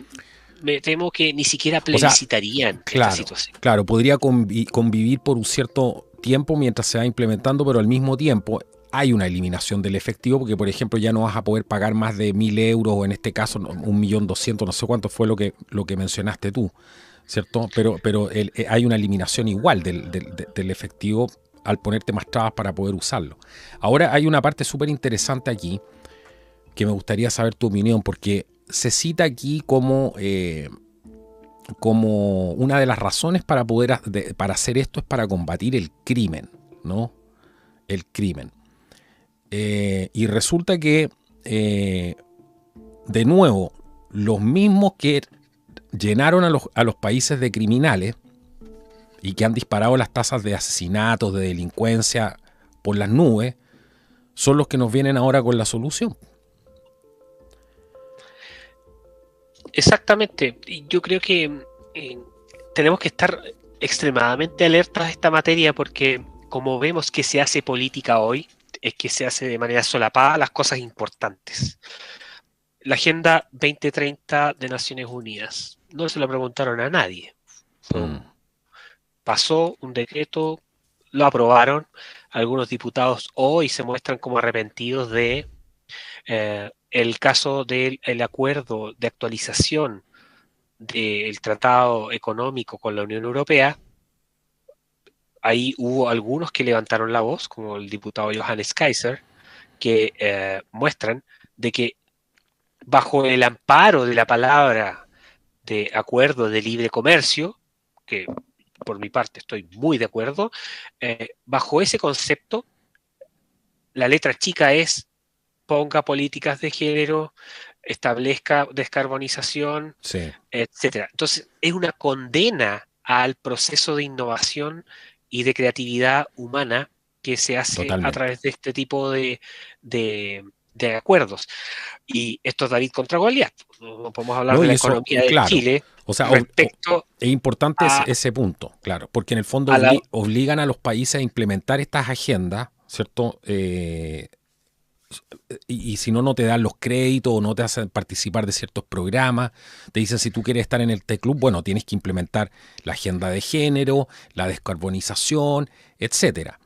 me temo que ni siquiera plebiscitarían esta situación.
Claro, podría convivir por un cierto tiempo mientras se va implementando, pero al mismo tiempo hay una eliminación del efectivo, porque por ejemplo ya no vas a poder pagar más de 1.000 euros, o en este caso 1.200.000, no sé cuánto fue lo que mencionaste tú, ¿cierto? Pero hay una eliminación igual del efectivo al ponerte más trabas para poder usarlo. Ahora hay una parte súper interesante aquí que me gustaría saber tu opinión, porque se cita aquí como una de las razones para para hacer esto es para combatir el crimen, ¿no? El crimen. Y resulta que, de nuevo, los mismos que llenaron a los países de criminales y que han disparado las tasas de asesinatos, de delincuencia por las nubes, son los que nos vienen ahora con la solución.
Exactamente. Yo creo que tenemos que estar extremadamente alertas a esta materia, porque como vemos que se hace política hoy, es que se hace de manera solapada las cosas importantes. La Agenda 2030 de Naciones Unidas, no se lo preguntaron a nadie. Pasó un decreto, lo aprobaron, algunos diputados hoy se muestran como arrepentidos de el caso del acuerdo de actualización del tratado económico con la Unión Europea. Ahí hubo algunos que levantaron la voz, como el diputado Johannes Kaiser, que muestran de que bajo el amparo de la palabra de acuerdo de libre comercio, que por mi parte estoy muy de acuerdo, bajo ese concepto, la letra chica es: ponga políticas de género, establezca descarbonización,
Sí,
etcétera. Entonces, es una condena al proceso de innovación y de creatividad humana que se hace a
totalmente.
través de este tipo de acuerdos. Y esto es David contra Goliat. No podemos hablar
No,
de la
y eso,
economía de
claro.
Chile
O sea,
respecto
es importante
a,
ese punto, claro, porque en el fondo
a la...
obligan a los países a implementar estas agendas, ¿cierto? Y si no, no te dan los créditos o no te hacen participar de ciertos programas. Te dicen, si tú quieres estar en el T-Club, bueno, tienes que implementar la agenda de género, la descarbonización, etcétera.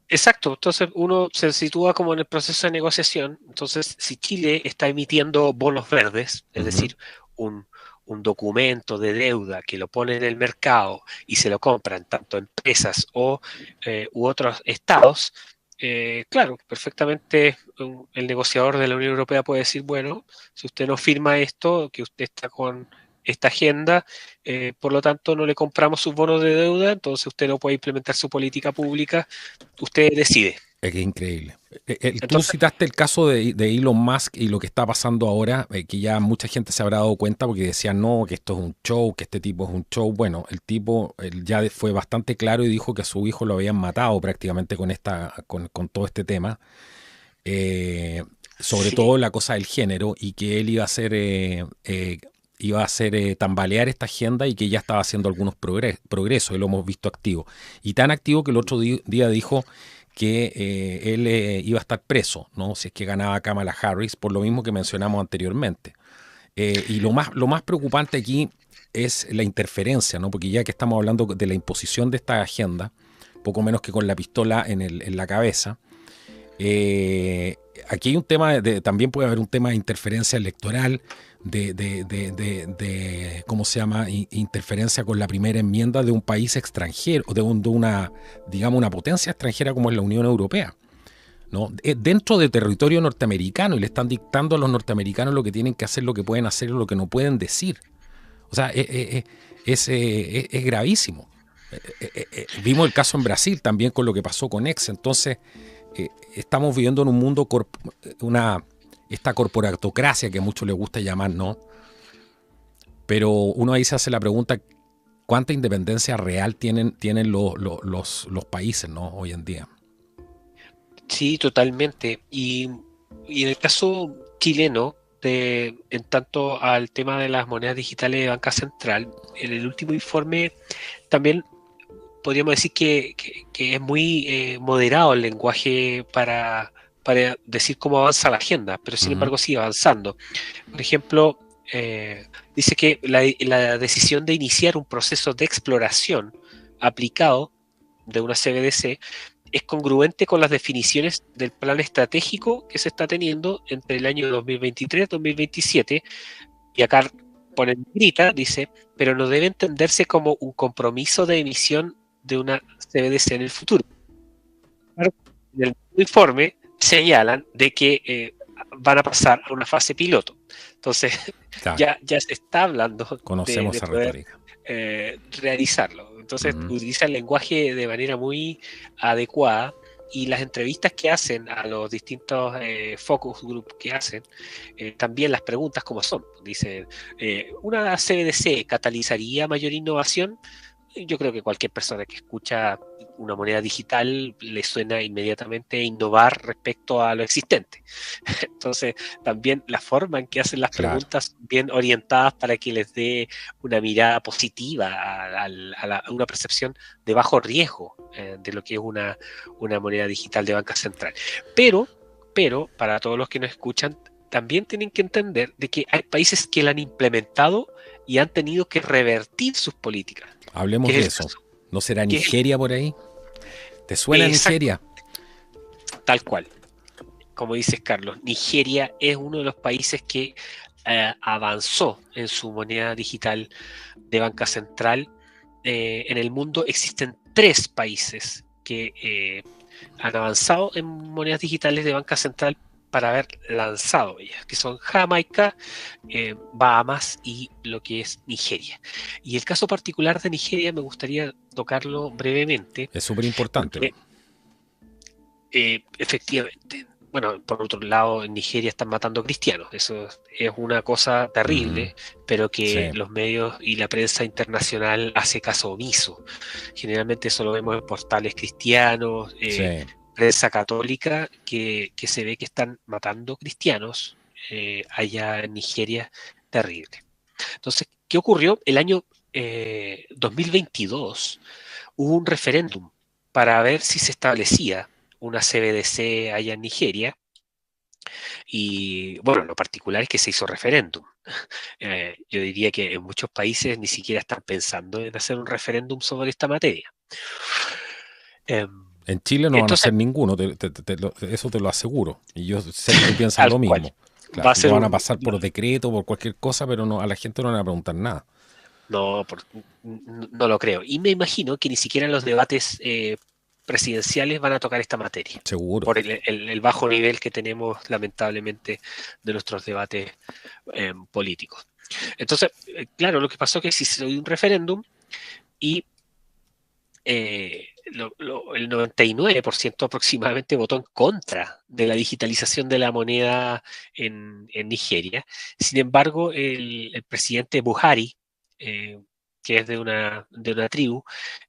Exacto, entonces uno se sitúa como en el proceso de negociación. Entonces, si Chile está emitiendo bonos verdes, es
Ujú.
decir, un, un documento de deuda que lo pone en el mercado y se lo compran tanto empresas u otros estados, claro, perfectamente el negociador de la Unión Europea puede decir, bueno, si usted no firma esto, que usted está con esta agenda, por lo tanto no le compramos sus bonos de deuda, entonces usted no puede implementar su política pública, usted decide.
Es que es increíble. Tú
Entonces,
citaste el caso de Elon Musk y lo que está pasando ahora, que ya mucha gente se habrá dado cuenta porque decían, no, que esto es un show, que este tipo es un show. Bueno, el tipo él ya fue bastante claro y dijo que a su hijo lo habían matado prácticamente con todo este tema. eh, Sobre
sí,
todo la cosa del género y que él iba a hacer tambalear esta agenda y que ya estaba haciendo algunos progresos y lo hemos visto activo. Y tan activo que el otro día dijo que él iba a estar preso, ¿no? Si es que ganaba Kamala Harris, por lo mismo que mencionamos anteriormente. Y lo más preocupante aquí es la interferencia, ¿no? Porque ya que estamos hablando de la imposición de esta agenda, poco menos que con la pistola en la cabeza, eh, aquí hay un tema también puede haber un tema de interferencia electoral, ¿cómo se llama? Interferencia con la primera enmienda de un país extranjero, de una, digamos, una potencia extranjera como es la Unión Europea, ¿no? Dentro de territorio norteamericano y le están dictando a los norteamericanos lo que tienen que hacer, lo que pueden hacer y lo que no pueden decir. O sea, es gravísimo. Vimos el caso en Brasil también con lo que pasó con Ex. Entonces, estamos viviendo en un mundo, esta corporatocracia que a muchos les gusta llamar, ¿no? Pero uno ahí se hace la pregunta, ¿cuánta independencia real tienen los países, ¿no? Hoy en día.
sí, totalmente. Y en el caso chileno, en tanto al tema de las monedas digitales de Banca Central, en el último informe también podríamos decir que es muy moderado el lenguaje para decir cómo avanza la agenda, pero sin
Ujú.
embargo sigue avanzando. Por ejemplo, dice que la decisión de iniciar un proceso de exploración aplicado de una CBDC es congruente con las definiciones del plan estratégico que se está teniendo entre el año 2023 y 2027, y acá ponen grita, dice, pero no debe entenderse como un compromiso de emisión de una CBDC en el futuro. En el informe señalan de que van a pasar a una fase piloto. Entonces,
Claro,
ya se está hablando
conocemos
de
esa
poder
retórica.
realizarlo. Entonces,
Ujú.
utiliza el lenguaje de manera muy adecuada, y las entrevistas que hacen a los distintos focus group que hacen, también las preguntas como son. Dicen, ¿una CBDC catalizaría mayor innovación? Yo creo que cualquier persona que escucha una moneda digital le suena inmediatamente innovar respecto a lo existente. Entonces, también la forma en que hacen las
Claro.
preguntas bien orientadas para que les dé una mirada positiva a una percepción de bajo riesgo de lo que es una moneda digital de banca central. Pero, para todos los que nos escuchan, también tienen que entender de que hay países que la han implementado y han tenido que revertir sus políticas, que
Hablemos
es
de
el
eso.
caso,
¿No será
que es
Nigeria por ahí? ¿Te suena
exacto,
Nigeria?
tal cual. Como dices, Carlos, Nigeria es uno de los países que avanzó en su moneda digital de banca central. En el mundo existen 3 países que han avanzado en monedas digitales de banca central para haber lanzado ellas, que son Jamaica, Bahamas y lo que es Nigeria. Y el caso particular de Nigeria me gustaría tocarlo brevemente,
Es súper importante.
porque efectivamente, bueno, por otro lado, en Nigeria están matando cristianos. Eso es una cosa terrible, pero que
Sí,
los medios y la prensa internacional hace caso omiso. Generalmente eso lo vemos en portales cristianos,
sí.
prensa católica, que se ve que están matando cristianos allá en Nigeria, terrible. Entonces, ¿qué ocurrió? El año 2022 hubo un referéndum para ver si se establecía una CBDC allá en Nigeria. Y bueno, lo particular es que se hizo referéndum. Yo diría que en muchos países ni siquiera están pensando en hacer un referéndum sobre esta materia. Eh,
En Chile no van a
entonces,
hacer ninguno, eso te lo aseguro. Y yo sé que tú piensas
tal
lo
cual,
mismo.
va
Claro,
a
lo
ser
van a
un...
pasar por decreto, por cualquier cosa, pero no, a la gente no le van a preguntar nada.
No, no lo creo. Y me imagino que ni siquiera en los debates presidenciales van a tocar esta materia,
Seguro.
por el bajo nivel que tenemos lamentablemente de nuestros debates políticos. Entonces, claro, lo que pasó es que si se dio un referéndum y el 99% aproximadamente votó en contra de la digitalización de la moneda en Nigeria. Sin embargo, el presidente Buhari, eh, que es de una tribu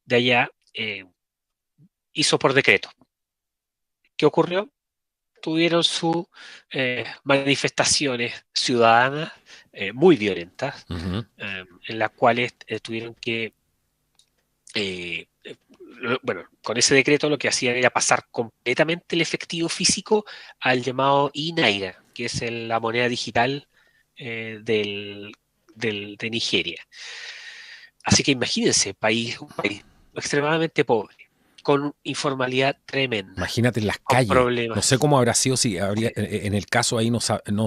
de allá, hizo por decreto. ¿Qué ocurrió? Tuvieron sus manifestaciones ciudadanas muy violentas,
Ujú.
en las cuales tuvieron que eh, bueno, con ese decreto lo que hacían era pasar completamente el efectivo físico al llamado INAIRA, que es la moneda digital de Nigeria. Así que imagínense, un país extremadamente pobre, con informalidad tremenda,
Imagínate en las
con
calles. No sé
problemas.
cómo habrá sido si habría, en el caso ahí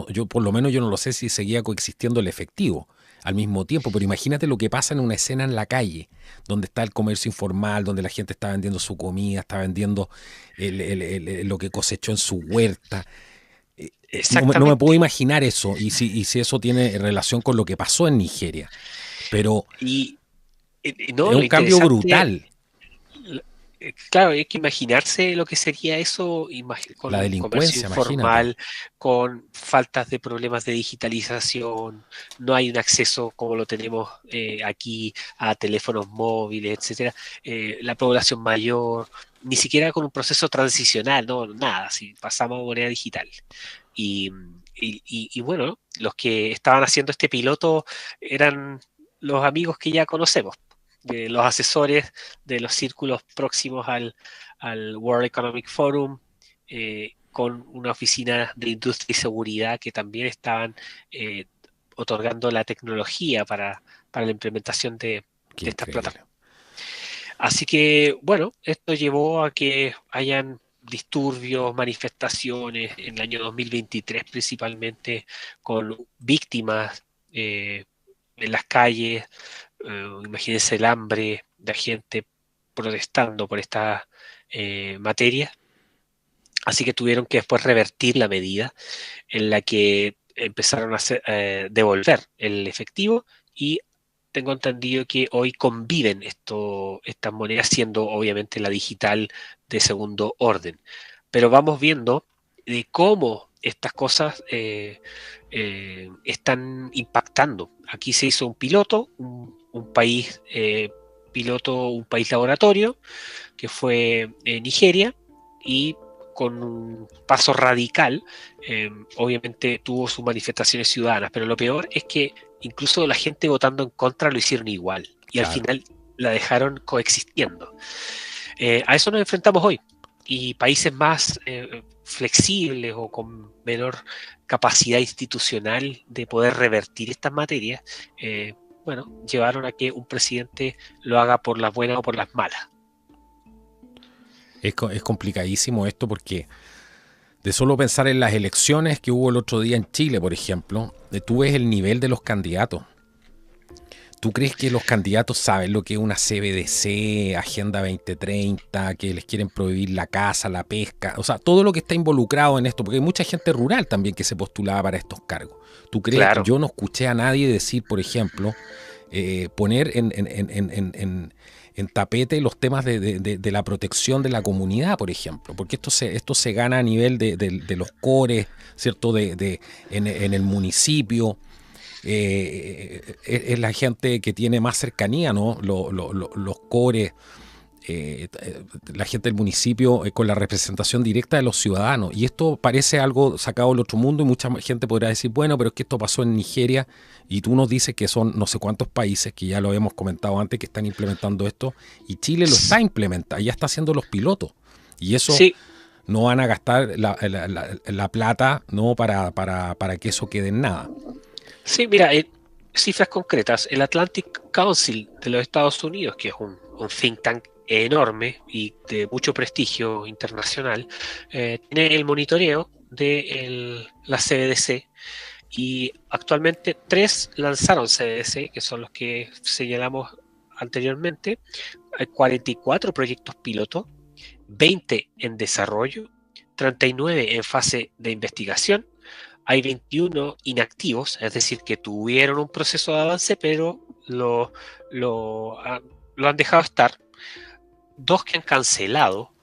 yo por lo menos yo no lo sé si seguía coexistiendo el efectivo al mismo tiempo, pero imagínate lo que pasa en una escena en la calle, donde está el comercio informal, donde la gente está vendiendo su comida, está vendiendo lo que cosechó en su huerta. No me puedo
Exactamente.
imaginar eso, y si eso tiene relación con lo que pasó en Nigeria. Pero
Y
es
no, lo
un cambio
interesante.
brutal.
Claro, hay que imaginarse lo que sería eso
La
con comercio
delincuencia, imagínate.
informal, con faltas de problemas de digitalización, no hay un acceso como lo tenemos aquí a teléfonos móviles, etcétera. La población mayor, ni siquiera con un proceso transicional, no, nada, si pasamos a moneda digital. Y, y bueno, los que estaban haciendo este piloto eran los amigos que ya conocemos, de los asesores de los círculos próximos al World Economic Forum, con una oficina de industria y seguridad que también estaban eh, otorgando la tecnología para la implementación
Qué
de estas
increíble.
plataformas. Así que, bueno, esto llevó a que hayan disturbios, manifestaciones en el año 2023 principalmente, con víctimas en las calles. Imagínense el hambre de gente protestando por esta materia. Así que tuvieron que después revertir la medida en la que empezaron a devolver el efectivo, y tengo entendido que hoy conviven estas monedas, siendo obviamente la digital de segundo orden. Pero vamos viendo de cómo estas cosas están impactando. Aquí se hizo un piloto, un país piloto, un país laboratorio, que fue Nigeria, y con un paso radical, obviamente tuvo sus manifestaciones ciudadanas, pero lo peor es que incluso la gente votando en contra lo hicieron igual, y al
Claro.
final la dejaron coexistiendo. A eso nos enfrentamos hoy, y países más flexibles o con menor capacidad institucional de poder revertir estas materias, bueno, llevaron a que un presidente lo haga por las buenas o por las malas.
Es complicadísimo esto porque de solo pensar en las elecciones que hubo el otro día en Chile, por ejemplo, tú ves el nivel de los candidatos. ¿Tú crees que los candidatos saben lo que es una CBDC, Agenda 2030, que les quieren prohibir la caza, la pesca? O sea, todo lo que está involucrado en esto, porque hay mucha gente rural también que se postulaba para estos cargos. ¿Tú crees?
Claro.
Yo no escuché a nadie decir, por ejemplo, poner en tapete los temas de la protección de la comunidad, por ejemplo, porque esto se gana a nivel de los cores, ¿cierto? En el municipio. Es la gente que tiene más cercanía, ¿no? Los cores, la gente del municipio con la representación directa de los ciudadanos. Y esto parece algo sacado del otro mundo y mucha gente podrá decir, bueno, pero es que esto pasó en Nigeria y tú nos dices que son no sé cuántos países, que ya lo habíamos comentado antes, que están implementando esto y Chile lo está implementando, ya está haciendo los pilotos. Y eso
Sí,
no van a gastar la plata, ¿no? para que eso quede en nada.
sí, mira, cifras concretas. El Atlantic Council de los Estados Unidos, que es un think tank enorme y de mucho prestigio internacional, tiene el monitoreo de la CBDC y actualmente 3 lanzaron CBDC, que son los que señalamos anteriormente. Hay 44 proyectos piloto, 20 en desarrollo, 39 en fase de investigación. Hay 21 inactivos, es decir, que tuvieron un proceso de avance, pero lo han dejado estar. 2 que han cancelado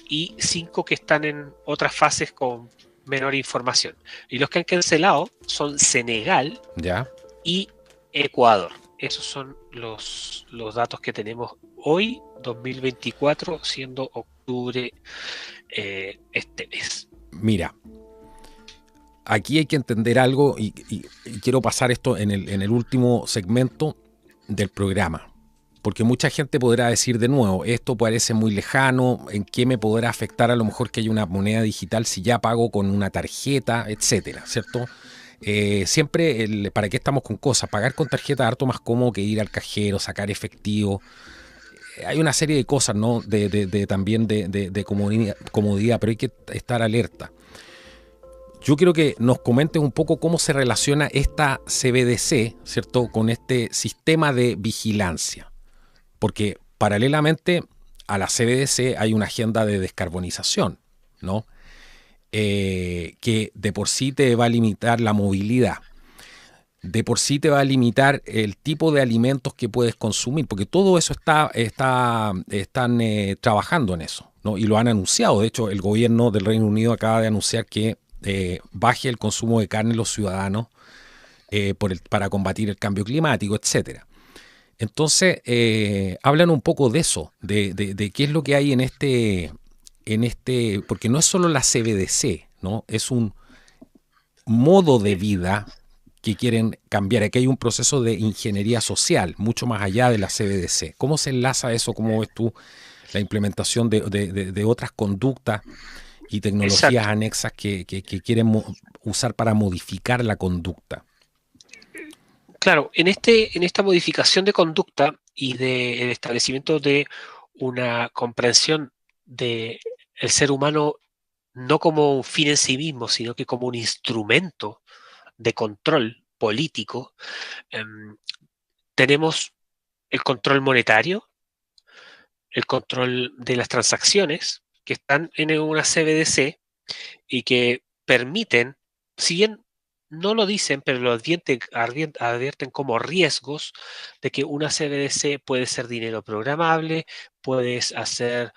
y 5 que están en otras fases con menor información. Y los que han cancelado son Senegal
¿Ya?
y Ecuador. Esos son los datos que tenemos hoy, 2024, siendo octubre este mes.
Mira, aquí hay que entender algo y quiero pasar esto en el último segmento del programa. Porque mucha gente podrá decir de nuevo, esto parece muy lejano, ¿en qué me podrá afectar a lo mejor que haya una moneda digital si ya pago con una tarjeta, etcétera, ¿cierto? Siempre, ¿para qué estamos con cosas? Pagar con tarjeta es harto más cómodo que ir al cajero, sacar efectivo. Hay una serie de cosas, ¿no? También de comodidad, pero hay que estar alerta. Yo quiero que nos comentes un poco cómo se relaciona esta CBDC, ¿cierto?, con este sistema de vigilancia. Porque paralelamente a la CBDC hay una agenda de descarbonización, ¿no? Que de por sí te va a limitar la movilidad, de por sí te va a limitar el tipo de alimentos que puedes consumir, porque todo eso están trabajando en eso, ¿no? Y lo han anunciado. De hecho, el gobierno del Reino Unido acaba de anunciar que baje el consumo de carne en los ciudadanos para combatir el cambio climático, etcétera. Entonces, hablan un poco de eso, de qué es lo que hay en este, porque no es solo la CBDC, ¿no? Es un modo de vida que quieren cambiar. Aquí hay un proceso de ingeniería social, mucho más allá de la CBDC. ¿Cómo se enlaza eso? ¿Cómo ves tú la implementación de otras conductas y tecnologías
Exacto.
anexas que quieren usar para modificar la conducta?
Claro, en esta modificación de conducta y del establecimiento de una comprensión del ser humano no como un fin en sí mismo, sino que como un instrumento de control político, tenemos el control monetario, el control de las transacciones que están en una CBDC y que permiten, si bien no lo dicen, pero lo advierten como riesgos de que una CBDC puede ser dinero programable, puedes hacer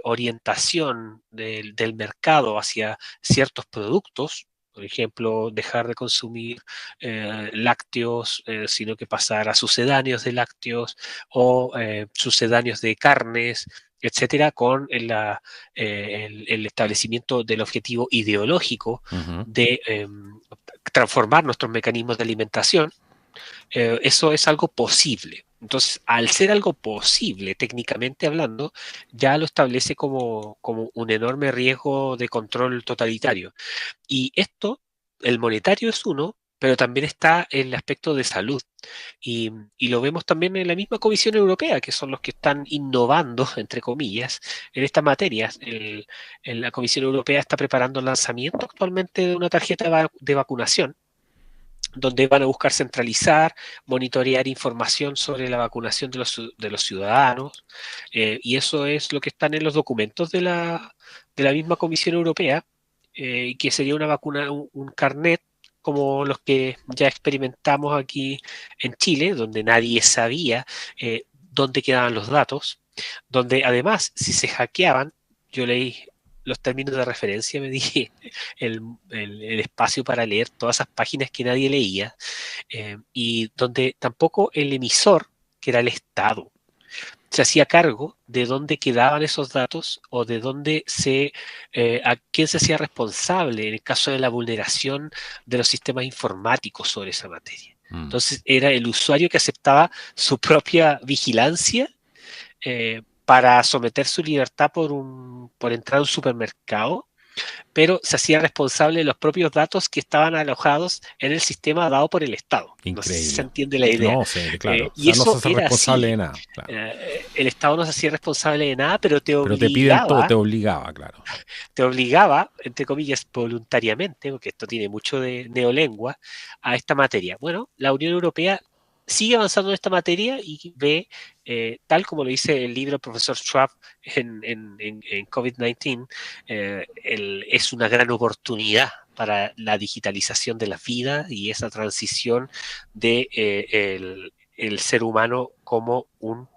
orientación del mercado hacia ciertos productos. Por ejemplo, dejar de consumir lácteos, sino que pasar a sucedáneos de lácteos o sucedáneos de carnes, etcétera, con el establecimiento del objetivo ideológico
Uh-huh.
de transformar nuestros mecanismos de alimentación. Eso es algo posible. Entonces, al ser algo posible, técnicamente hablando, ya lo establece como un enorme riesgo de control totalitario. Y esto, el monetario es uno, pero también está el aspecto de salud. Y lo vemos también en la misma Comisión Europea, que son los que están innovando, entre comillas, en estas materias. La Comisión Europea está preparando el lanzamiento actualmente de una tarjeta de vacunación, donde van a buscar centralizar, monitorear información sobre la vacunación de los ciudadanos, y eso es lo que están en los documentos de la misma Comisión Europea, que sería una vacuna, un carnet como los que ya experimentamos aquí en Chile, donde nadie sabía dónde quedaban los datos, donde además, si se hackeaban, yo leí los términos de referencia, me di el espacio para leer todas esas páginas que nadie leía, y donde tampoco el emisor, que era el Estado, se hacía cargo de dónde quedaban esos datos o de dónde a quién se hacía responsable en el caso de la vulneración de los sistemas informáticos sobre esa materia. Entonces era el usuario que aceptaba su propia vigilancia para someter su libertad por entrar a un supermercado, pero se hacía responsable de los propios datos que estaban alojados en el sistema dado por el Estado.
Increíble.
No sé si se entiende la idea.
No, sí, claro.
Y
no
eso
se hace
era
responsable
así.
de nada. Claro.
El Estado no se hacía responsable de nada, pero
Pero te piden todo, te obligaba, claro.
Te obligaba, entre comillas, voluntariamente, porque esto tiene mucho de neolengua, a esta materia. Bueno, la Unión Europea sigue avanzando en esta materia y ve, tal como lo dice el libro del profesor Schwab en COVID-19, es una gran oportunidad para la digitalización de la vida y esa transición de el ser humano como un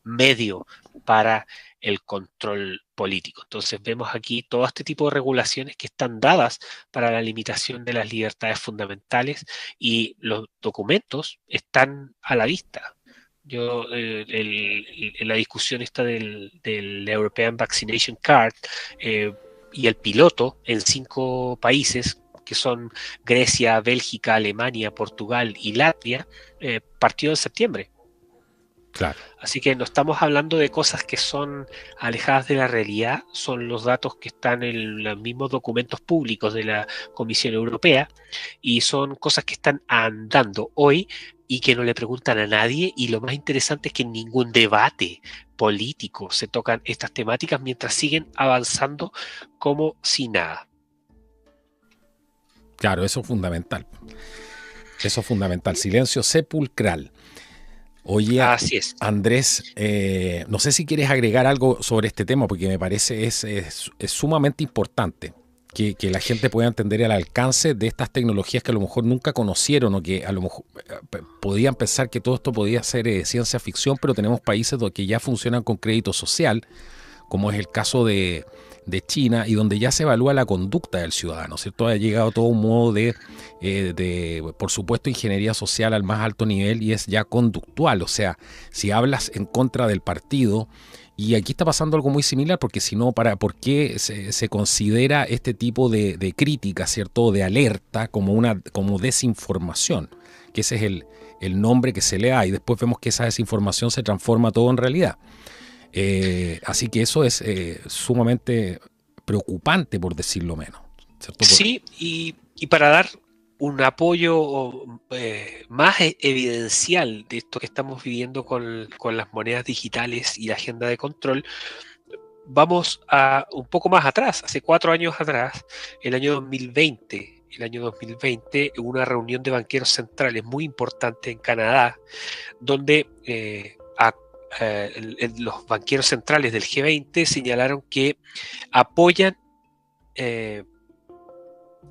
medio para el control político. Entonces vemos aquí todo este tipo de regulaciones que están dadas para la limitación de las libertades fundamentales y los documentos están a la vista. Yo, en la discusión esta del European Vaccination Card y el piloto en 5 países, que son Grecia, Bélgica, Alemania, Portugal y Latvia, partió en septiembre.
Claro.
Así que no estamos hablando de cosas que son alejadas de la realidad, son los datos que están en los mismos documentos públicos de la Comisión Europea y son cosas que están andando hoy y que no le preguntan a nadie, y lo más interesante es que en ningún debate político se tocan estas temáticas mientras siguen avanzando como si nada.
Claro, eso es fundamental. Eso es fundamental. Silencio sepulcral. Oye,
así es.
Andrés, no sé si quieres agregar algo sobre este tema, porque me parece es sumamente importante que la gente pueda entender el alcance de estas tecnologías que a lo mejor nunca conocieron, o que a lo mejor podían pensar que todo esto podía ser ciencia ficción, pero tenemos países que ya funcionan con crédito social, como es el caso de China, y donde ya se evalúa la conducta del ciudadano, ¿cierto? Ha llegado todo un modo de, por supuesto, ingeniería social al más alto nivel, y es ya conductual. O sea, si hablas en contra del partido, y aquí está pasando algo muy similar, porque si no, ¿por qué se considera este tipo de crítica, ¿cierto?, de alerta como desinformación? Que ese es el nombre que se le da, y después vemos que esa desinformación se transforma todo en realidad. Así que eso es sumamente preocupante, por decirlo menos, ¿cierto?
Sí, y para dar un apoyo más evidencial de esto que estamos viviendo con las monedas digitales y la agenda de control, vamos a un poco más atrás, hace 4 años atrás, el año 2020, hubo una reunión de banqueros centrales muy importante en Canadá, donde los banqueros centrales del G20 señalaron que apoyan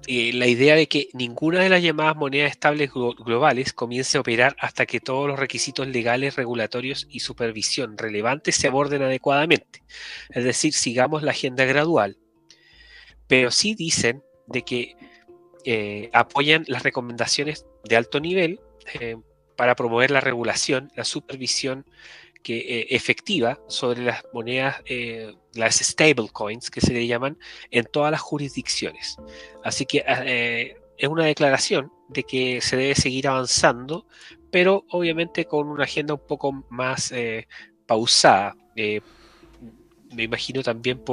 la idea de que ninguna de las llamadas monedas estables globales comience a operar hasta que todos los requisitos legales, regulatorios y supervisión relevantes se aborden adecuadamente. Es decir, sigamos la agenda gradual. Pero sí dicen de que apoyan las recomendaciones de alto nivel para promover la regulación, la supervisión efectiva sobre las monedas, las stablecoins que se le llaman, en todas las jurisdicciones. Así que es una declaración de que se debe seguir avanzando, pero obviamente con una agenda un poco más pausada. Me imagino también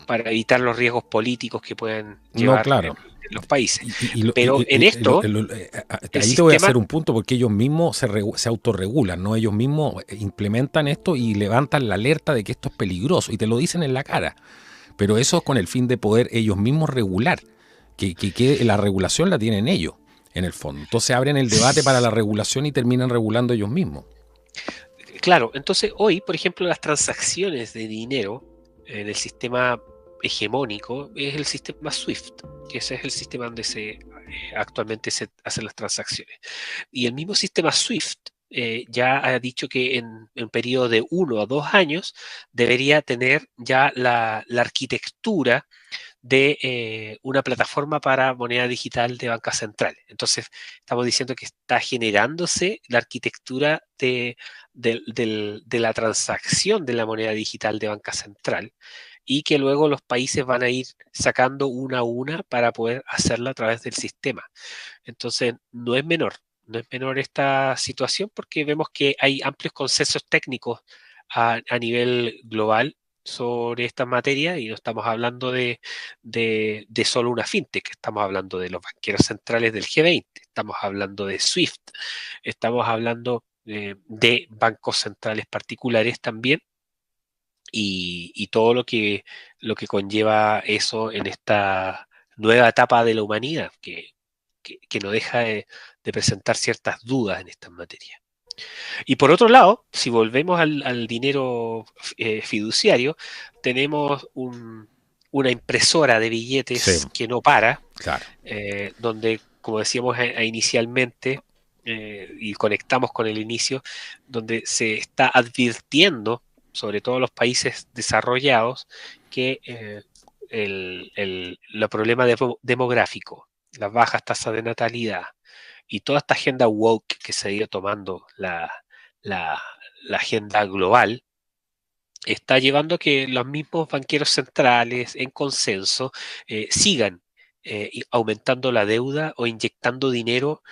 para evitar los riesgos políticos que pueden llevar
No, claro.
los países. Pero en esto
ahí te voy a hacer un punto, porque ellos mismos se autorregulan, ¿no? Ellos mismos implementan esto y levantan la alerta de que esto es peligroso, y te lo dicen en la cara. Pero eso es con el fin de poder ellos mismos regular, que la regulación la tienen ellos, en el fondo. Entonces abren el debate para la regulación y terminan regulando ellos mismos.
Claro, entonces hoy, por ejemplo, las transacciones de dinero en el sistema hegemónico es el sistema SWIFT, que ese es el sistema donde actualmente se hacen las transacciones. Y el mismo sistema SWIFT ya ha dicho que en un periodo de 1 a 2 años debería tener ya la arquitectura de una plataforma para moneda digital de banca central. Entonces, estamos diciendo que está generándose la arquitectura de la transacción de la moneda digital de banca central y que luego los países van a ir sacando una a una para poder hacerla a través del sistema. Entonces, no es menor esta situación porque vemos que hay amplios consensos técnicos a nivel global sobre esta materia y no estamos hablando de solo una fintech, estamos hablando de los banqueros centrales del G20, estamos hablando de SWIFT, estamos hablando de bancos centrales particulares también y todo lo que conlleva eso en esta nueva etapa de la humanidad, que no deja de presentar ciertas dudas en estas materias. Y por otro lado, si volvemos al dinero fiduciario, tenemos una impresora de billetes
Sí,
que no para,
claro.
donde, como decíamos inicialmente, y conectamos con el inicio, donde se está advirtiendo, sobre todo los países desarrollados, que los problemas demográficos, las bajas tasas de natalidad y toda esta agenda woke que se ha ido tomando la, la agenda global, está llevando a que los mismos banqueros centrales en consenso sigan aumentando la deuda o inyectando dinero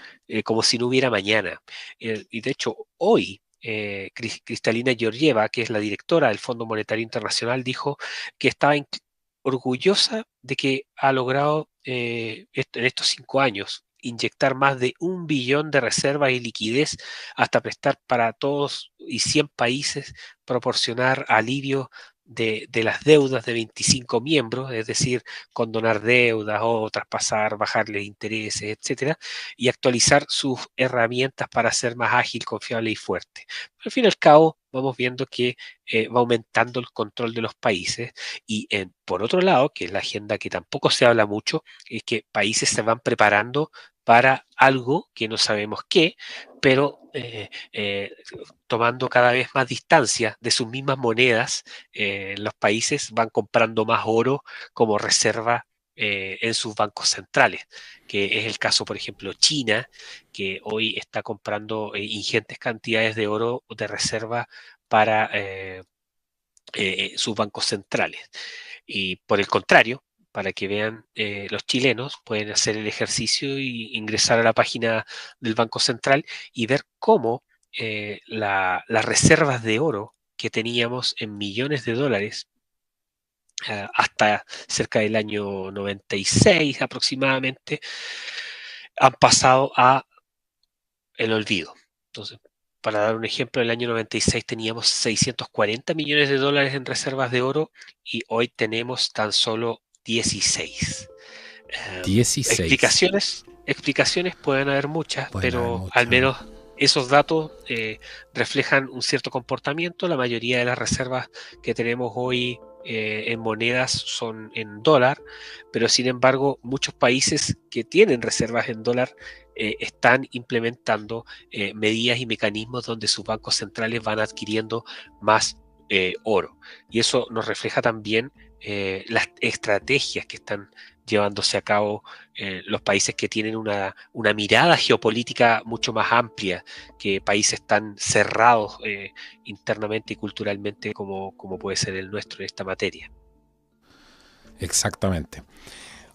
como si no hubiera mañana. Y de hecho, hoy Kristalina Georgieva, que es la directora del Fondo Monetario Internacional, dijo que estaba orgullosa de que ha logrado en estos 5 años inyectar más de 1 billón de reservas y liquidez hasta prestar para todos y 100 países, proporcionar alivio de las deudas de 25 miembros, es decir, condonar deudas o traspasar, bajarles intereses, etcétera, y actualizar sus herramientas para ser más ágil, confiable y fuerte. Al fin y al cabo, vamos viendo que va aumentando el control de los países y por otro lado, que es la agenda que tampoco se habla mucho, es que países se van preparando para algo que no sabemos qué, pero tomando cada vez más distancia de sus mismas monedas, los países van comprando más oro como reserva en sus bancos centrales, que es el caso, por ejemplo, China, que hoy está comprando ingentes cantidades de oro de reserva para sus bancos centrales. Y por el contrario, para que vean los chilenos, pueden hacer el ejercicio y ingresar a la página del Banco Central y ver cómo las reservas de oro que teníamos en millones de dólares hasta cerca del año 96 aproximadamente, han pasado a el olvido. Entonces, para dar un ejemplo, en el año 96 teníamos 640 millones de dólares en reservas de oro y hoy tenemos tan solo 16.
16.
Explicaciones pueden haber muchas,
Pueden haber
pero al
mucho.
menos esos datos reflejan un cierto comportamiento. La mayoría de las reservas que tenemos hoy en monedas son en dólar, pero sin embargo muchos países que tienen reservas en dólar están implementando medidas y mecanismos donde sus bancos centrales van adquiriendo más oro. Y eso nos refleja también las estrategias que están llevándose a cabo los países que tienen una mirada geopolítica mucho más amplia que países tan cerrados internamente y culturalmente como puede ser el nuestro en esta materia.
Exactamente.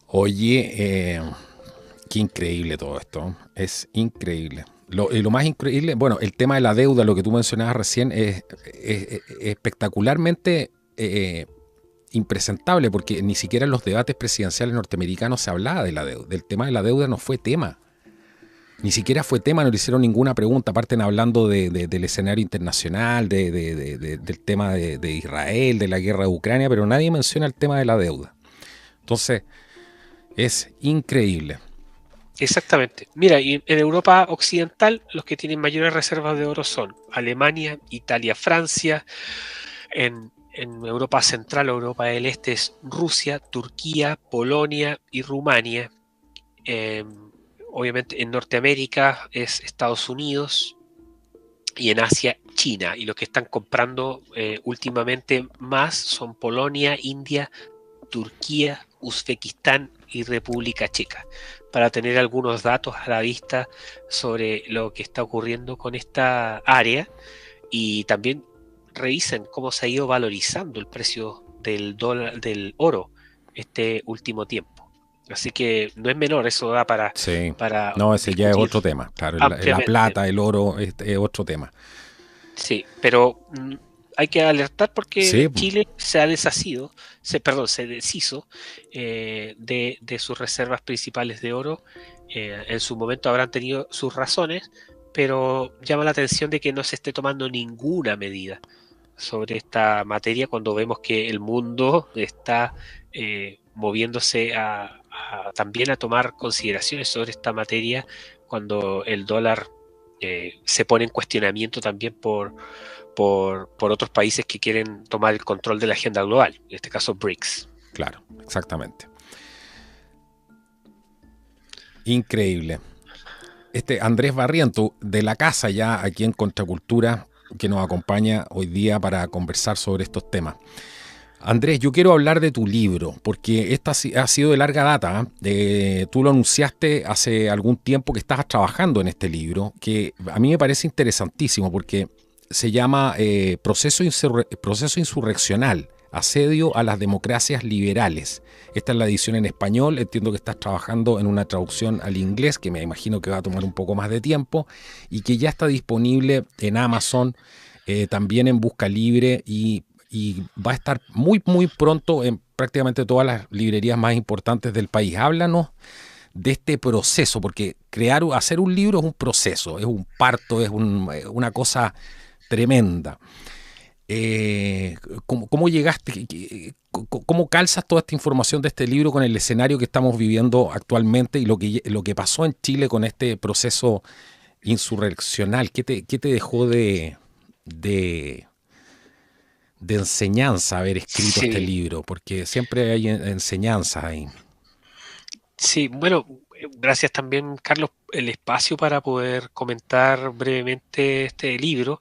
Oye, qué increíble todo esto. Es increíble. Lo más increíble, bueno, el tema de la deuda, lo que tú mencionabas recién, es espectacularmente impresentable, porque ni siquiera en los debates presidenciales norteamericanos se hablaba de la deuda. El tema de la deuda no fue tema. Ni siquiera fue tema, no le hicieron ninguna pregunta. Parten hablando del escenario internacional, del tema de Israel, de la guerra de Ucrania, pero nadie menciona el tema de la deuda. Entonces, es increíble.
Exactamente. Mira, y en Europa Occidental los que tienen mayores reservas de oro son Alemania, Italia, Francia. En Europa Central, Europa del Este es Rusia, Turquía, Polonia y Rumania. Obviamente en Norteamérica es Estados Unidos, y en Asia China. Y los que están comprando últimamente más son Polonia, India, Turquía, Uzbekistán y República Checa, para tener algunos datos a la vista sobre lo que está ocurriendo con esta área y también revisen cómo se ha ido valorizando el precio del dólar, del oro este último tiempo. Así que no es menor, eso da
Sí,
para
no, ese ya es
discutir
otro tema. Claro, la
ampliamente.
plata, el oro, es otro tema.
Sí, pero hay que alertar
Sí,
porque Chile se ha deshacido, se deshizo de sus reservas principales de oro. En su momento habrán tenido sus razones, pero llama la atención de que no se esté tomando ninguna medida sobre esta materia cuando vemos que el mundo está moviéndose también a tomar consideraciones sobre esta materia cuando el dólar se pone en cuestionamiento también por otros países que quieren tomar el control de la agenda global, en este caso BRICS.
claro, exactamente. Increíble. Andrés Barriento, de la casa ya aquí en Contracultura, que nos acompaña hoy día para conversar sobre estos temas. Andrés, yo quiero hablar de tu libro, porque esta ha sido de larga data. Tú lo anunciaste hace algún tiempo que estabas trabajando en este libro, que a mí me parece interesantísimo porque se llama Proceso Insurreccional, Asedio a las Democracias Liberales. Esta es la edición en español. Entiendo que estás trabajando en una traducción al inglés, que me imagino que va a tomar un poco más de tiempo, y que ya está disponible en Amazon, también en Busca Libre y va a estar muy, muy pronto en prácticamente todas las librerías más importantes del país. Háblanos de este proceso, porque hacer un libro es un proceso, es un parto, es una cosa tremenda. ¿Cómo llegaste? ¿Cómo calzas toda esta información de este libro con el escenario que estamos viviendo actualmente y lo que pasó en Chile con este proceso insurreccional? ¿Qué te dejó de enseñanza haber escrito este
Sí,
libro? Porque siempre hay enseñanza ahí.
sí, bueno, gracias también, Carlos, el espacio para poder comentar brevemente este libro.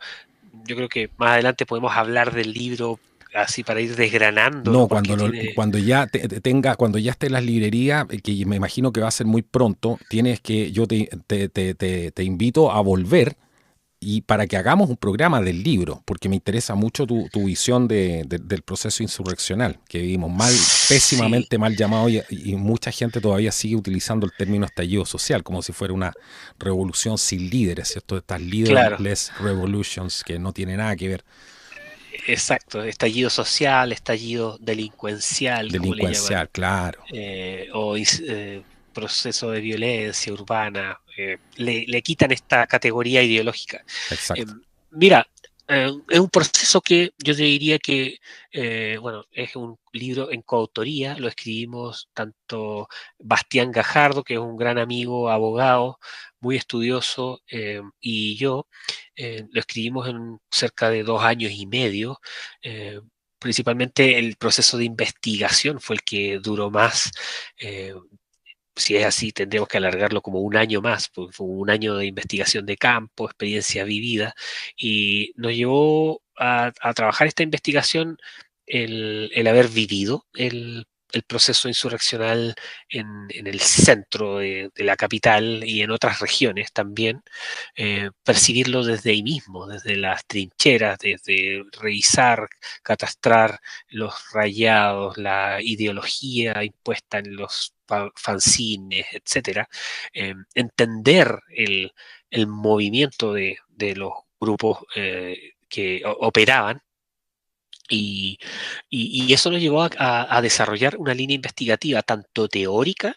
Yo creo que más adelante podemos hablar del libro así para ir desgranándolo
No,
porque tiene...
cuando ya esté en las librerías, que me imagino que va a ser muy pronto, yo te invito a volver y para que hagamos un programa del libro, porque me interesa mucho tu visión del proceso insurreccional, que vivimos
Sí,
pésimamente mal llamado y mucha gente todavía sigue utilizando el término estallido social, como si fuera una revolución sin líderes, ¿cierto? Estas
claro.
leaderless revolutions que no tienen nada que ver,
Exacto, estallido social, estallido delincuencial, como le llaman,
delincuencial, claro,
o proceso de violencia urbana, le quitan esta categoría ideológica.
exacto.
Mira, es un proceso que yo te diría que, bueno, es un libro en coautoría, lo escribimos tanto Bastián Gajardo, que es un gran amigo, abogado, muy estudioso, y yo, lo escribimos en cerca de 2 años y medio. eh, Principalmente el proceso de investigación fue el que duró más. eh, si es así, tendríamos que alargarlo como un año más, porque fue un año de investigación de campo, experiencia vivida, y nos llevó a trabajar esta investigación el haber vivido el proceso insurreccional en el centro de la capital y en otras regiones también, percibirlo desde ahí mismo, desde las trincheras, desde revisar, catastrar los rayados, la ideología impuesta en los fanzines, etcétera, entender el movimiento de los grupos que operaban y, y eso nos llevó a desarrollar una línea investigativa tanto teórica,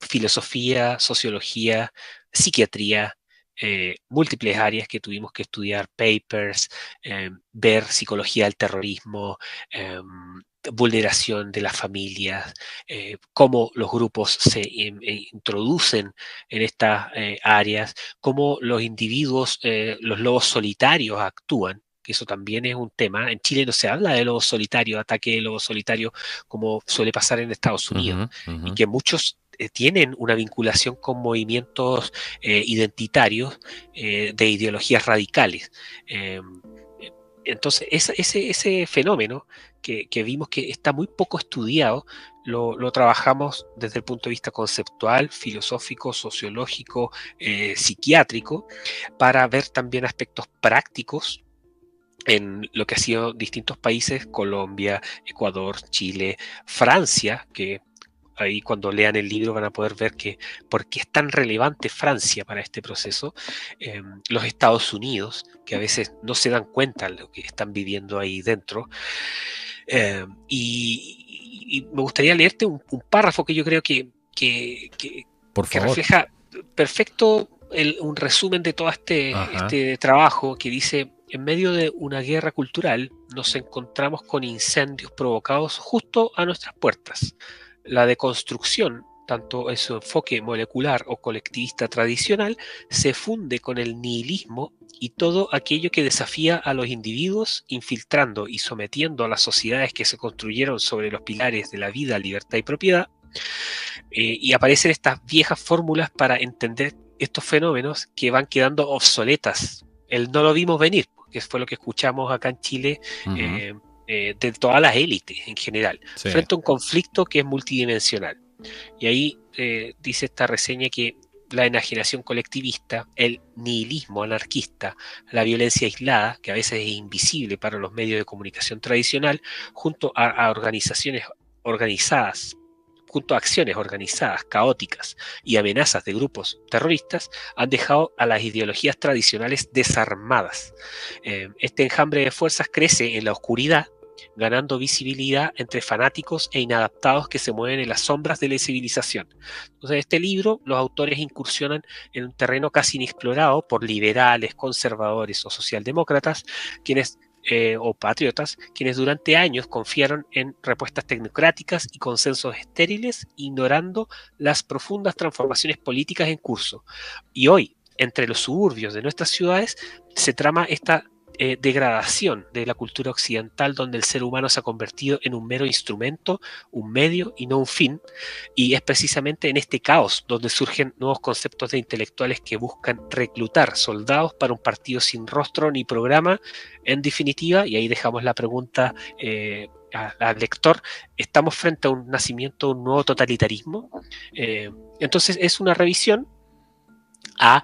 filosofía, sociología, psiquiatría, múltiples áreas que tuvimos que estudiar, papers, ver psicología del terrorismo, vulneración de las familias, cómo los grupos se introducen en estas áreas, cómo los individuos, los lobos solitarios actúan, que eso también es un tema. En Chile no se habla de lobos solitarios, ataque de lobos solitarios, como suele pasar en Estados Unidos,
Ujú,
y
ujú.
que muchos tienen una vinculación con movimientos identitarios de ideologías radicales. Entonces, ese fenómeno que vimos que está muy poco estudiado, lo trabajamos desde el punto de vista conceptual, filosófico, sociológico, psiquiátrico, para ver también aspectos prácticos en lo que han sido distintos países: Colombia, Ecuador, Chile, Francia, que ahí cuando lean el libro van a poder ver que por qué es tan relevante Francia para este proceso, los Estados Unidos, que a veces no se dan cuenta de lo que están viviendo ahí dentro. Y me gustaría leerte un párrafo que yo creo
Por
que
favor.
refleja perfecto un resumen de todo este trabajo, que dice: en medio de una guerra cultural nos encontramos con incendios provocados justo a nuestras puertas. La deconstrucción, tanto en su enfoque molecular o colectivista tradicional, se funde con el nihilismo y todo aquello que desafía a los individuos, infiltrando y sometiendo a las sociedades que se construyeron sobre los pilares de la vida, libertad y propiedad. Y aparecen estas viejas fórmulas para entender estos fenómenos que van quedando obsoletas. El no lo vimos venir, que fue lo que escuchamos acá en Chile, de todas las élites en general,
Sí.
frente a un conflicto que es multidimensional. Y ahí dice esta reseña que la enajenación colectivista, el nihilismo anarquista, la violencia aislada, que a veces es invisible para los medios de comunicación tradicional, junto a organizaciones organizadas, junto a acciones organizadas, caóticas y amenazas de grupos terroristas, han dejado a las ideologías tradicionales desarmadas. Este enjambre de fuerzas crece en la oscuridad, ganando visibilidad entre fanáticos e inadaptados que se mueven en las sombras de la civilización. Entonces, en este libro, los autores incursionan en un terreno casi inexplorado por liberales, conservadores o socialdemócratas, o patriotas, quienes durante años confiaron en respuestas tecnocráticas y consensos estériles, ignorando las profundas transformaciones políticas en curso. Y hoy, entre los suburbios de nuestras ciudades, se trama esta degradación de la cultura occidental, donde el ser humano se ha convertido en un mero instrumento, un medio y no un fin. Y es precisamente en este caos donde surgen nuevos conceptos de intelectuales que buscan reclutar soldados para un partido sin rostro ni programa. En definitiva, y ahí dejamos la pregunta al lector, ¿estamos frente a un nacimiento de un nuevo totalitarismo? Entonces es una revisión a,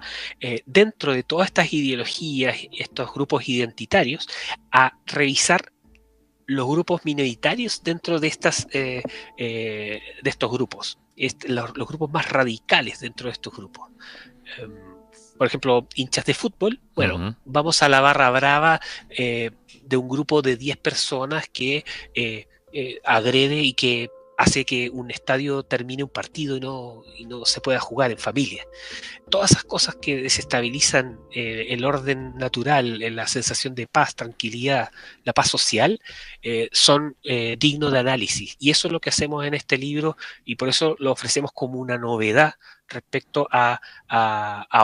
dentro de todas estas ideologías, estos grupos identitarios, a revisar los grupos minoritarios dentro de estos grupos, los grupos más radicales dentro de estos grupos. Por ejemplo, hinchas de fútbol, bueno, vamos a la barra brava de un grupo de 10 personas que agrede y que hace que un estadio termine un partido y no se pueda jugar en familia. Todas esas cosas que desestabilizan el orden natural, la sensación de paz, tranquilidad, la paz social, son dignos de análisis. Y eso es lo que hacemos en este libro, y por eso lo ofrecemos como una novedad respecto a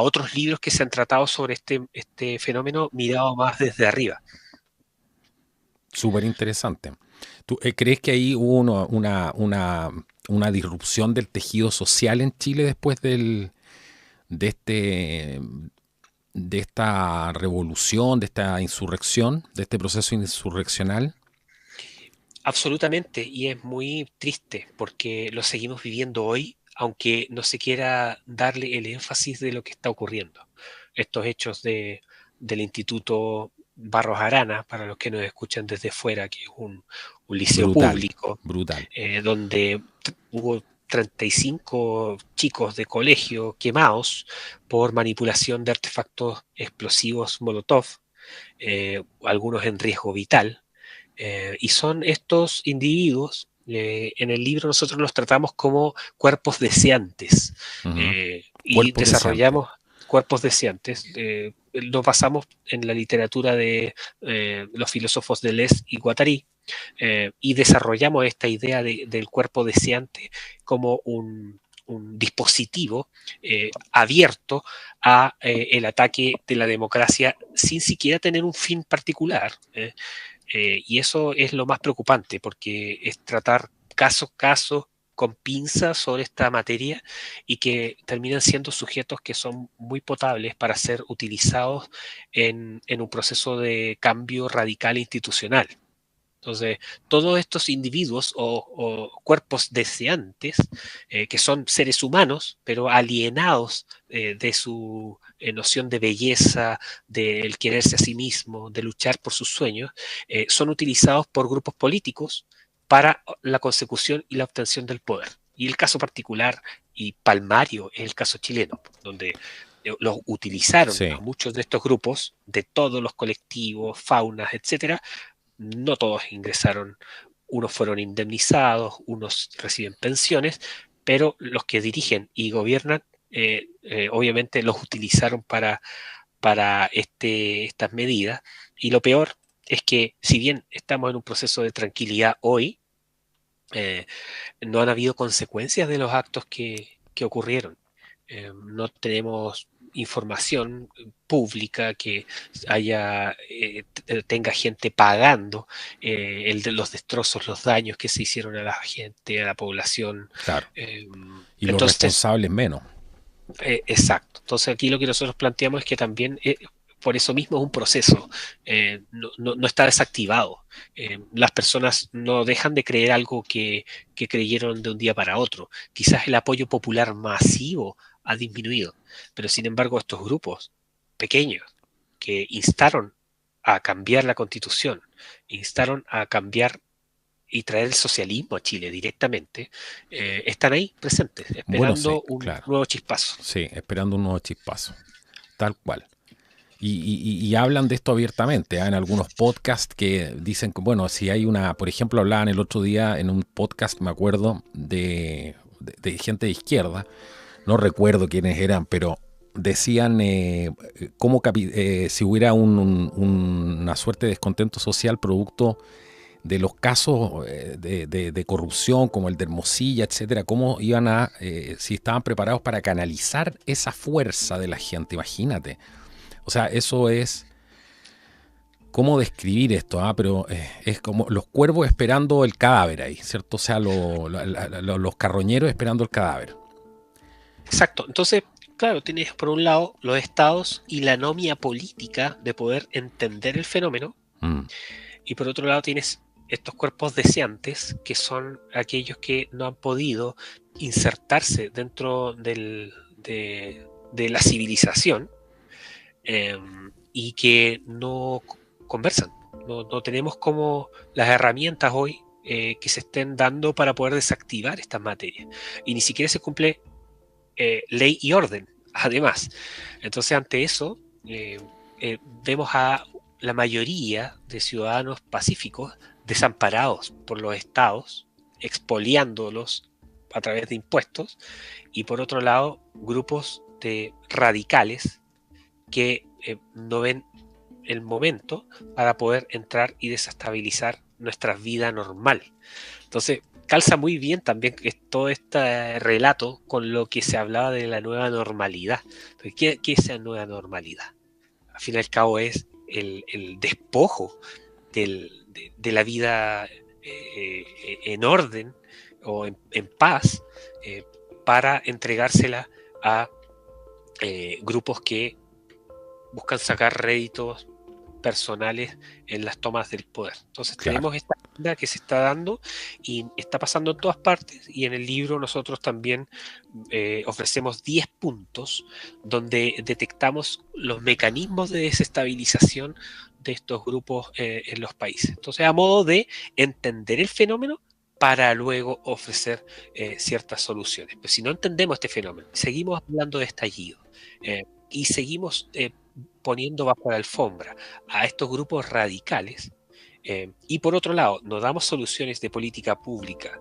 otros libros que se han tratado sobre este fenómeno mirado más desde arriba.
Súper interesante. ¿Tú crees que ahí hubo una disrupción del tejido social en Chile después de esta revolución, de esta insurrección, de este proceso insurreccional?
Absolutamente, y es muy triste porque lo seguimos viviendo hoy, aunque no se quiera darle el énfasis de lo que está ocurriendo. Estos hechos del Instituto Barros Arana, para los que nos escuchan desde fuera, que es un liceo público,
brutal.
Donde hubo 35 chicos de colegio quemados por manipulación de artefactos explosivos Molotov, algunos en riesgo vital. Y son estos individuos, en el libro nosotros los tratamos como cuerpos deseantes, y desarrollamos cuerpos deseantes. Nos basamos en la literatura de los filósofos Deleuze y Guattari, y desarrollamos esta idea del cuerpo deseante como un dispositivo abierto a el ataque de la democracia sin siquiera tener un fin particular. Y eso es lo más preocupante, porque es tratar caso a caso, con pinzas sobre esta materia y que terminan siendo sujetos que son muy potables para ser utilizados en un proceso de cambio radical institucional. Entonces, todos estos individuos o cuerpos deseantes, que son seres humanos, pero alienados de su noción de belleza, del quererse a sí mismo, de luchar por sus sueños, son utilizados por grupos políticos para la consecución y la obtención del poder. Y el caso particular y palmario es el caso chileno, donde los utilizaron
Sí.
a muchos de estos grupos, de todos los colectivos, faunas, etcétera. No todos ingresaron, unos fueron indemnizados, unos reciben pensiones, pero los que dirigen y gobiernan, obviamente los utilizaron para estas medidas. Y lo peor es que, si bien estamos en un proceso de tranquilidad hoy, no han habido consecuencias de los actos que ocurrieron. No tenemos información pública que tenga gente pagando los destrozos, los daños que se hicieron a la gente, a la población.
Claro. Y los
Entonces,
responsables menos.
exacto. Entonces aquí lo que nosotros planteamos es que también por eso mismo es un proceso, no está desactivado. Las personas no dejan de creer algo que creyeron de un día para otro. Quizás el apoyo popular masivo ha disminuido, pero sin embargo estos grupos pequeños que instaron a cambiar la Constitución, instaron a cambiar y traer el socialismo a Chile directamente, están ahí presentes, esperando un nuevo chispazo.
Sí, esperando un nuevo chispazo, tal cual. Y hablan de esto abiertamente, en algunos podcasts que dicen que, bueno, si hay por ejemplo, hablaban el otro día en un podcast, me acuerdo, de gente de izquierda, no recuerdo quiénes eran, pero decían cómo si hubiera una suerte de descontento social producto de los casos de corrupción como el de Hermosilla, etcétera, cómo iban si estaban preparados para canalizar esa fuerza de la gente, imagínate. O sea, eso es... ¿Cómo describir esto? Pero es como los cuervos esperando el cadáver ahí, ¿cierto? O sea, los carroñeros esperando el cadáver.
Exacto. Entonces, claro, tienes por un lado los estados y la anomia política de poder entender el fenómeno, y por otro lado tienes estos cuerpos deseantes, que son aquellos que no han podido insertarse dentro de la civilización, y que no conversan. No tenemos como las herramientas hoy que se estén dando para poder desactivar estas materias. Y ni siquiera se cumple ley y orden, además. Entonces, ante eso, vemos a la mayoría de ciudadanos pacíficos desamparados por los estados, expoliándolos a través de impuestos, y por otro lado, grupos de radicales que no ven el momento para poder entrar y desestabilizar nuestra vida normal. Entonces, calza muy bien también todo este relato con lo que se hablaba de la nueva normalidad. Entonces, ¿qué es esa nueva normalidad? Al fin y al cabo es el despojo de la vida en orden o en paz, para entregársela a grupos que buscan sacar réditos personales en las tomas del poder. Entonces tenemos esta agenda que se está dando y está pasando en todas partes, y en el libro nosotros también ofrecemos 10 puntos donde detectamos los mecanismos de desestabilización de estos grupos en los países. Entonces, a modo de entender el fenómeno para luego ofrecer ciertas soluciones. Pero si no entendemos este fenómeno, seguimos hablando de estallido y seguimos poniendo bajo la alfombra a estos grupos radicales, y por otro lado nos damos soluciones de política pública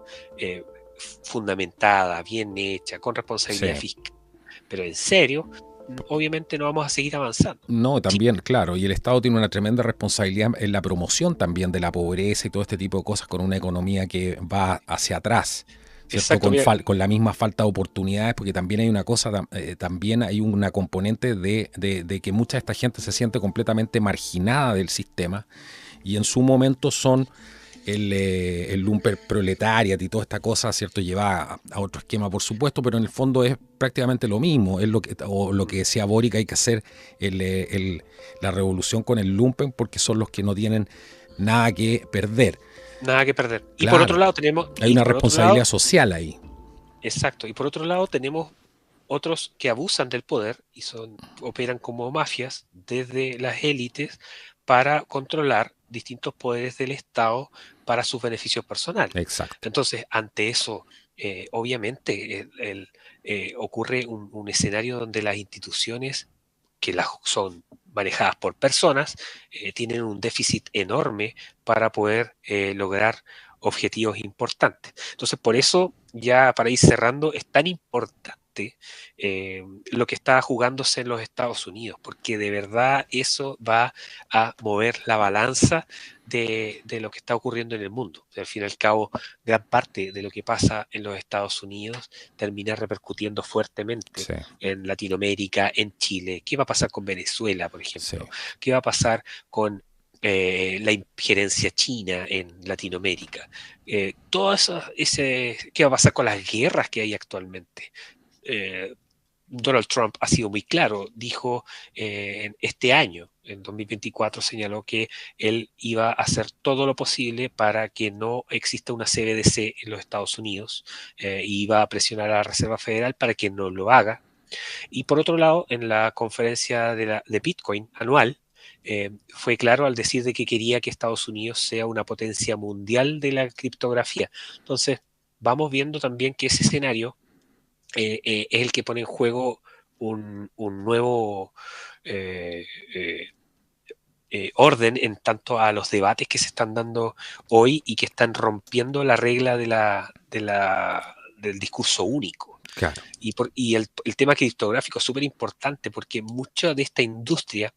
fundamentada, bien hecha, con responsabilidad fiscal, pero en serio, obviamente no vamos a seguir avanzando.
No, también, claro, y el Estado tiene una tremenda responsabilidad en la promoción también de la pobreza y todo este tipo de cosas, con una economía que va hacia atrás, ¿cierto? Con la misma falta de oportunidades, porque también hay una cosa, también hay una componente de que mucha de esta gente se siente completamente marginada del sistema, y en su momento son el lumpen proletariat y toda esta cosa, ¿cierto? Lleva a otro esquema, por supuesto, pero en el fondo es prácticamente lo mismo. Es lo que decía Boric, hay que hacer la revolución con el lumpen porque son los que no tienen nada que perder.
Nada que perder.
Claro,
y por otro lado tenemos...
hay una responsabilidad social ahí.
Exacto. Y por otro lado tenemos otros que abusan del poder y operan como mafias desde las élites para controlar distintos poderes del Estado para sus beneficios personales.
Exacto.
Entonces, ante eso, obviamente ocurre un escenario donde las instituciones que son manejadas por personas tienen un déficit enorme para poder lograr objetivos importantes. Entonces, por eso, ya para ir cerrando, es tan importante lo que está jugándose en los Estados Unidos, porque de verdad eso va a mover la balanza de lo que está ocurriendo en el mundo. Al fin y al cabo, gran parte de lo que pasa en los Estados Unidos termina repercutiendo fuertemente en Latinoamérica, en Chile. ¿Qué va a pasar con Venezuela, por ejemplo? ¿Qué va a pasar con la injerencia china en Latinoamérica? Todo eso, ¿qué va a pasar con las guerras que hay actualmente? Donald Trump ha sido muy claro, dijo este año, en 2024, señaló que él iba a hacer todo lo posible para que no exista una CBDC en los Estados Unidos, y iba a presionar a la Reserva Federal para que no lo haga. Y por otro lado, en la conferencia de Bitcoin anual, fue claro al decir de que quería que Estados Unidos sea una potencia mundial de la criptografía. Entonces, vamos viendo también que ese escenario es el que pone en juego un nuevo orden en tanto a los debates que se están dando hoy y que están rompiendo la regla del discurso único.
Claro.
Y el tema criptográfico es súper importante porque mucha de esta industria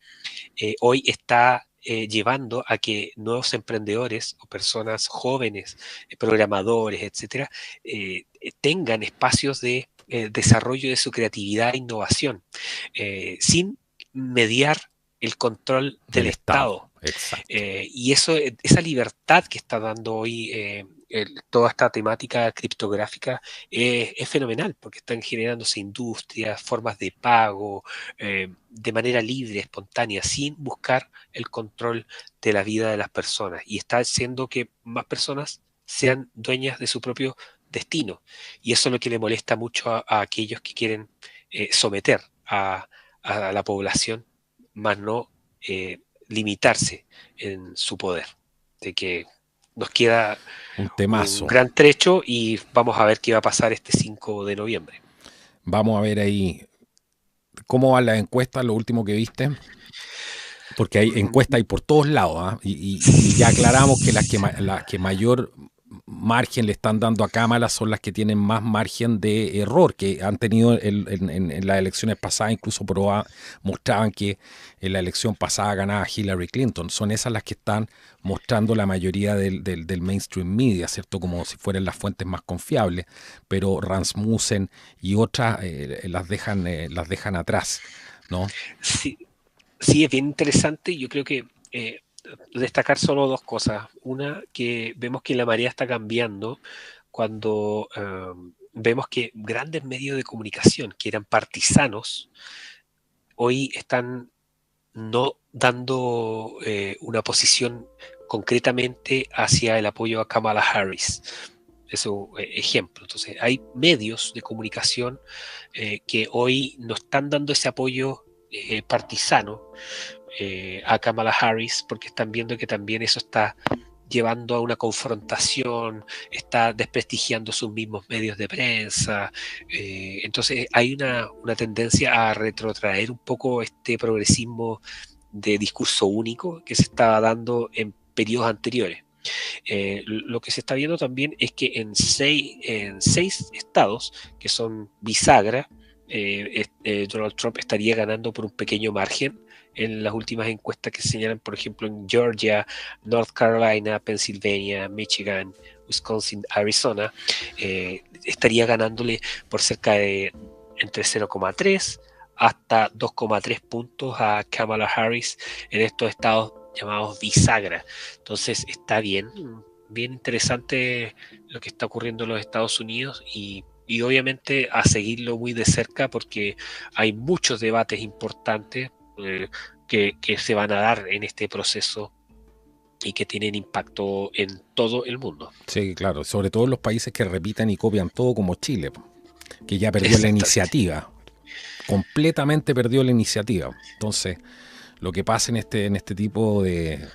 hoy está llevando a que nuevos emprendedores o personas jóvenes, programadores, etcétera, tengan espacios de desarrollo de su creatividad e innovación, sin mediar el control del Estado. Y esa libertad que está dando hoy toda esta temática criptográfica es fenomenal, porque están generándose industrias, formas de pago, de manera libre, espontánea, sin buscar el control de la vida de las personas. Y está haciendo que más personas sean dueñas de su propio destino. Y eso es lo que le molesta mucho a aquellos que quieren someter a la población, más no limitarse en su poder. De que nos queda
un temazo,
un gran trecho y vamos a ver qué va a pasar este 5 de noviembre.
Vamos a ver ahí cómo van las encuestas, lo último que viste. Porque hay encuestas por todos lados, ¿eh? y ya aclaramos que las que mayor margen le están dando a Kamala son las que tienen más margen de error, que han tenido en las elecciones pasadas, incluso mostraban que en la elección pasada ganaba Hillary Clinton. Son esas las que están mostrando la mayoría del mainstream media, ¿cierto? Como si fueran las fuentes más confiables, pero Rasmussen y otras las dejan atrás, ¿no?
Sí, es bien interesante. Yo creo que destacar solo dos cosas. Una, que vemos que la marea está cambiando cuando vemos que grandes medios de comunicación que eran partisanos hoy están no dando una posición concretamente hacia el apoyo a Kamala Harris. Eso ejemplo. Entonces, hay medios de comunicación que hoy no están dando ese apoyo partisano a Kamala Harris, porque están viendo que también eso está llevando a una confrontación, está desprestigiando sus mismos medios de prensa. Entonces hay una tendencia a retrotraer un poco este progresismo de discurso único que se estaba dando en periodos anteriores. Lo que se está viendo también es que en seis estados que son bisagra, Donald Trump estaría ganando por un pequeño margen en las últimas encuestas que señalan, por ejemplo, en Georgia, North Carolina, Pennsylvania, Michigan, Wisconsin, Arizona, estaría ganándole por cerca de entre 0,3 hasta 2,3 puntos a Kamala Harris en estos estados llamados bisagra. Entonces está bien bien interesante lo que está ocurriendo en los Estados Unidos y obviamente a seguirlo muy de cerca porque hay muchos debates importantes que se van a dar en este proceso y que tienen impacto en todo el mundo.
Sí, claro, sobre todo en los países que repiten y copian todo como Chile, que ya perdió la iniciativa, completamente perdió la iniciativa. Entonces, lo que pasa en este tipo de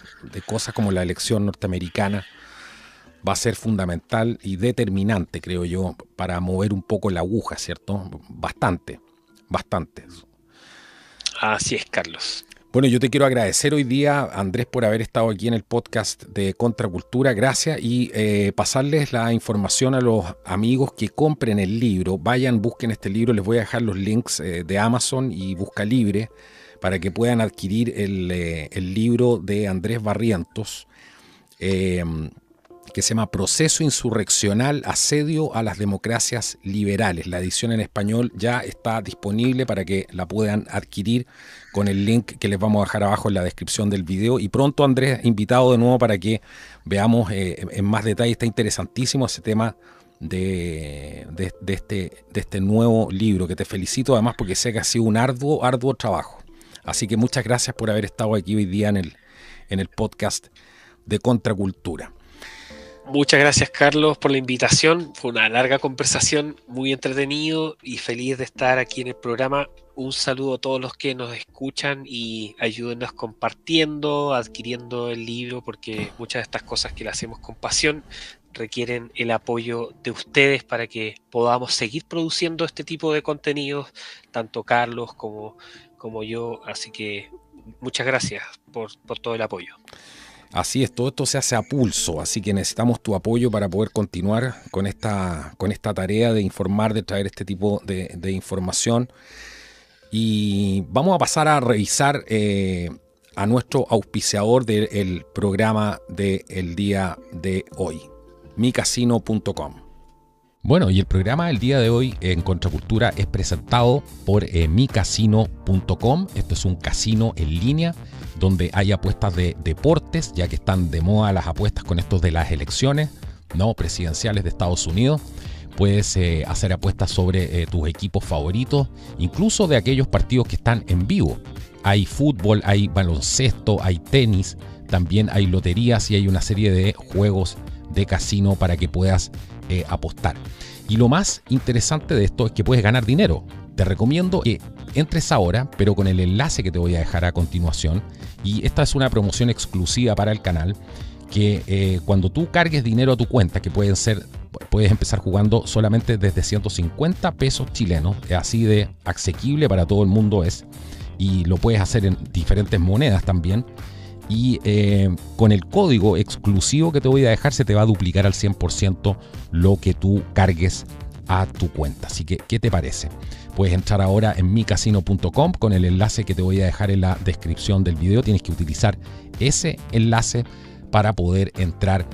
cosas como la elección norteamericana va a ser fundamental y determinante, creo yo, para mover un poco la aguja, ¿cierto? Bastante.
Así es, Carlos.
Bueno, yo te quiero agradecer hoy día, Andrés, por haber estado aquí en el podcast de Contracultura. Gracias y pasarles la información a los amigos que compren el libro. Vayan, busquen este libro. Les voy a dejar los links de Amazon y Busca Libre para que puedan adquirir el libro de Andrés Barrientos, que se llama Proceso Insurreccional, Asedio a las Democracias Liberales. La edición en español ya está disponible para que la puedan adquirir con el link que les vamos a dejar abajo en la descripción del video. Y pronto, Andrés, invitado de nuevo para que veamos en más detalle. Está interesantísimo ese tema de este nuevo libro, que te felicito además porque sé que ha sido un arduo trabajo. Así que muchas gracias por haber estado aquí hoy día en el podcast de Contracultura.
Muchas gracias, Carlos, por la invitación. Fue una larga conversación, muy entretenido y feliz de estar aquí en el programa. Un saludo a todos los que nos escuchan y ayúdenos compartiendo, adquiriendo el libro, porque muchas de estas cosas que le hacemos con pasión requieren el apoyo de ustedes para que podamos seguir produciendo este tipo de contenidos, tanto Carlos como yo. Así que muchas gracias por todo el apoyo.
Así es, todo esto se hace a pulso, así que necesitamos tu apoyo para poder continuar con esta tarea de informar, de traer este tipo de información. Y vamos a pasar a revisar a nuestro auspiciador del programa del día de hoy, micasino.com. Bueno, y el programa del día de hoy en Contracultura es presentado por micasino.com. Esto es un casino en línea donde hay apuestas de deportes, ya que están de moda las apuestas con estos de las elecciones presidenciales de Estados Unidos. Puedes hacer apuestas sobre tus equipos favoritos, incluso de aquellos partidos que están en vivo. Hay fútbol, hay baloncesto, hay tenis, también hay loterías y hay una serie de juegos de casino para que puedas apostar. Y lo más interesante de esto es que puedes ganar dinero. Te recomiendo que entres ahora, pero con el enlace que te voy a dejar a continuación. Y esta es una promoción exclusiva para el canal, que cuando tú cargues dinero a tu cuenta, que puedes empezar jugando solamente desde 150 pesos chilenos, así de asequible para todo el mundo es, y lo puedes hacer en diferentes monedas también. Y con el código exclusivo que te voy a dejar se te va a duplicar al 100% lo que tú cargues a tu cuenta. Así que, ¿qué te parece? Puedes entrar ahora en micasino.com con el enlace que te voy a dejar en la descripción del video. Tienes que utilizar ese enlace para poder entrar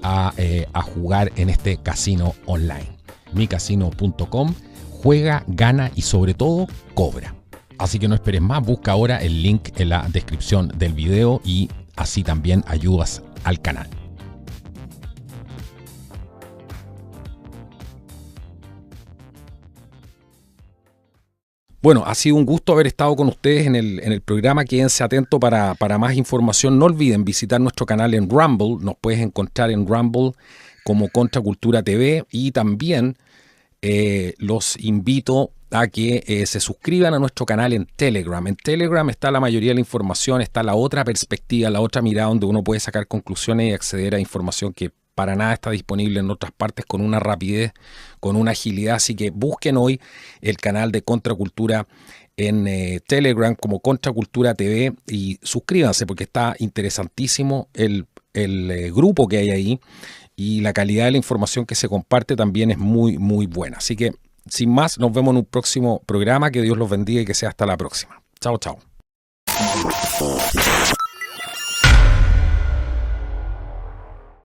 a jugar en este casino online. micasino.com, juega, gana y sobre todo cobra. Así que no esperes más, busca ahora el link en la descripción del video y así también ayudas al canal. Bueno, ha sido un gusto haber estado con ustedes en el programa. Quédense atentos para más información. No olviden visitar nuestro canal en Rumble. Nos puedes encontrar en Rumble como Contracultura TV y también los invito a que se suscriban a nuestro canal en Telegram. En Telegram está la mayoría de la información, está la otra perspectiva, la otra mirada donde uno puede sacar conclusiones y acceder a información que para nada está disponible en otras partes con una rapidez, con una agilidad. Así que busquen hoy el canal de Contracultura en Telegram como Contracultura TV y suscríbanse porque está interesantísimo el grupo que hay ahí y la calidad de la información que se comparte también es muy, muy buena. Así que, sin más, nos vemos en un próximo programa. Que Dios los bendiga y que sea hasta la próxima. Chao, chao.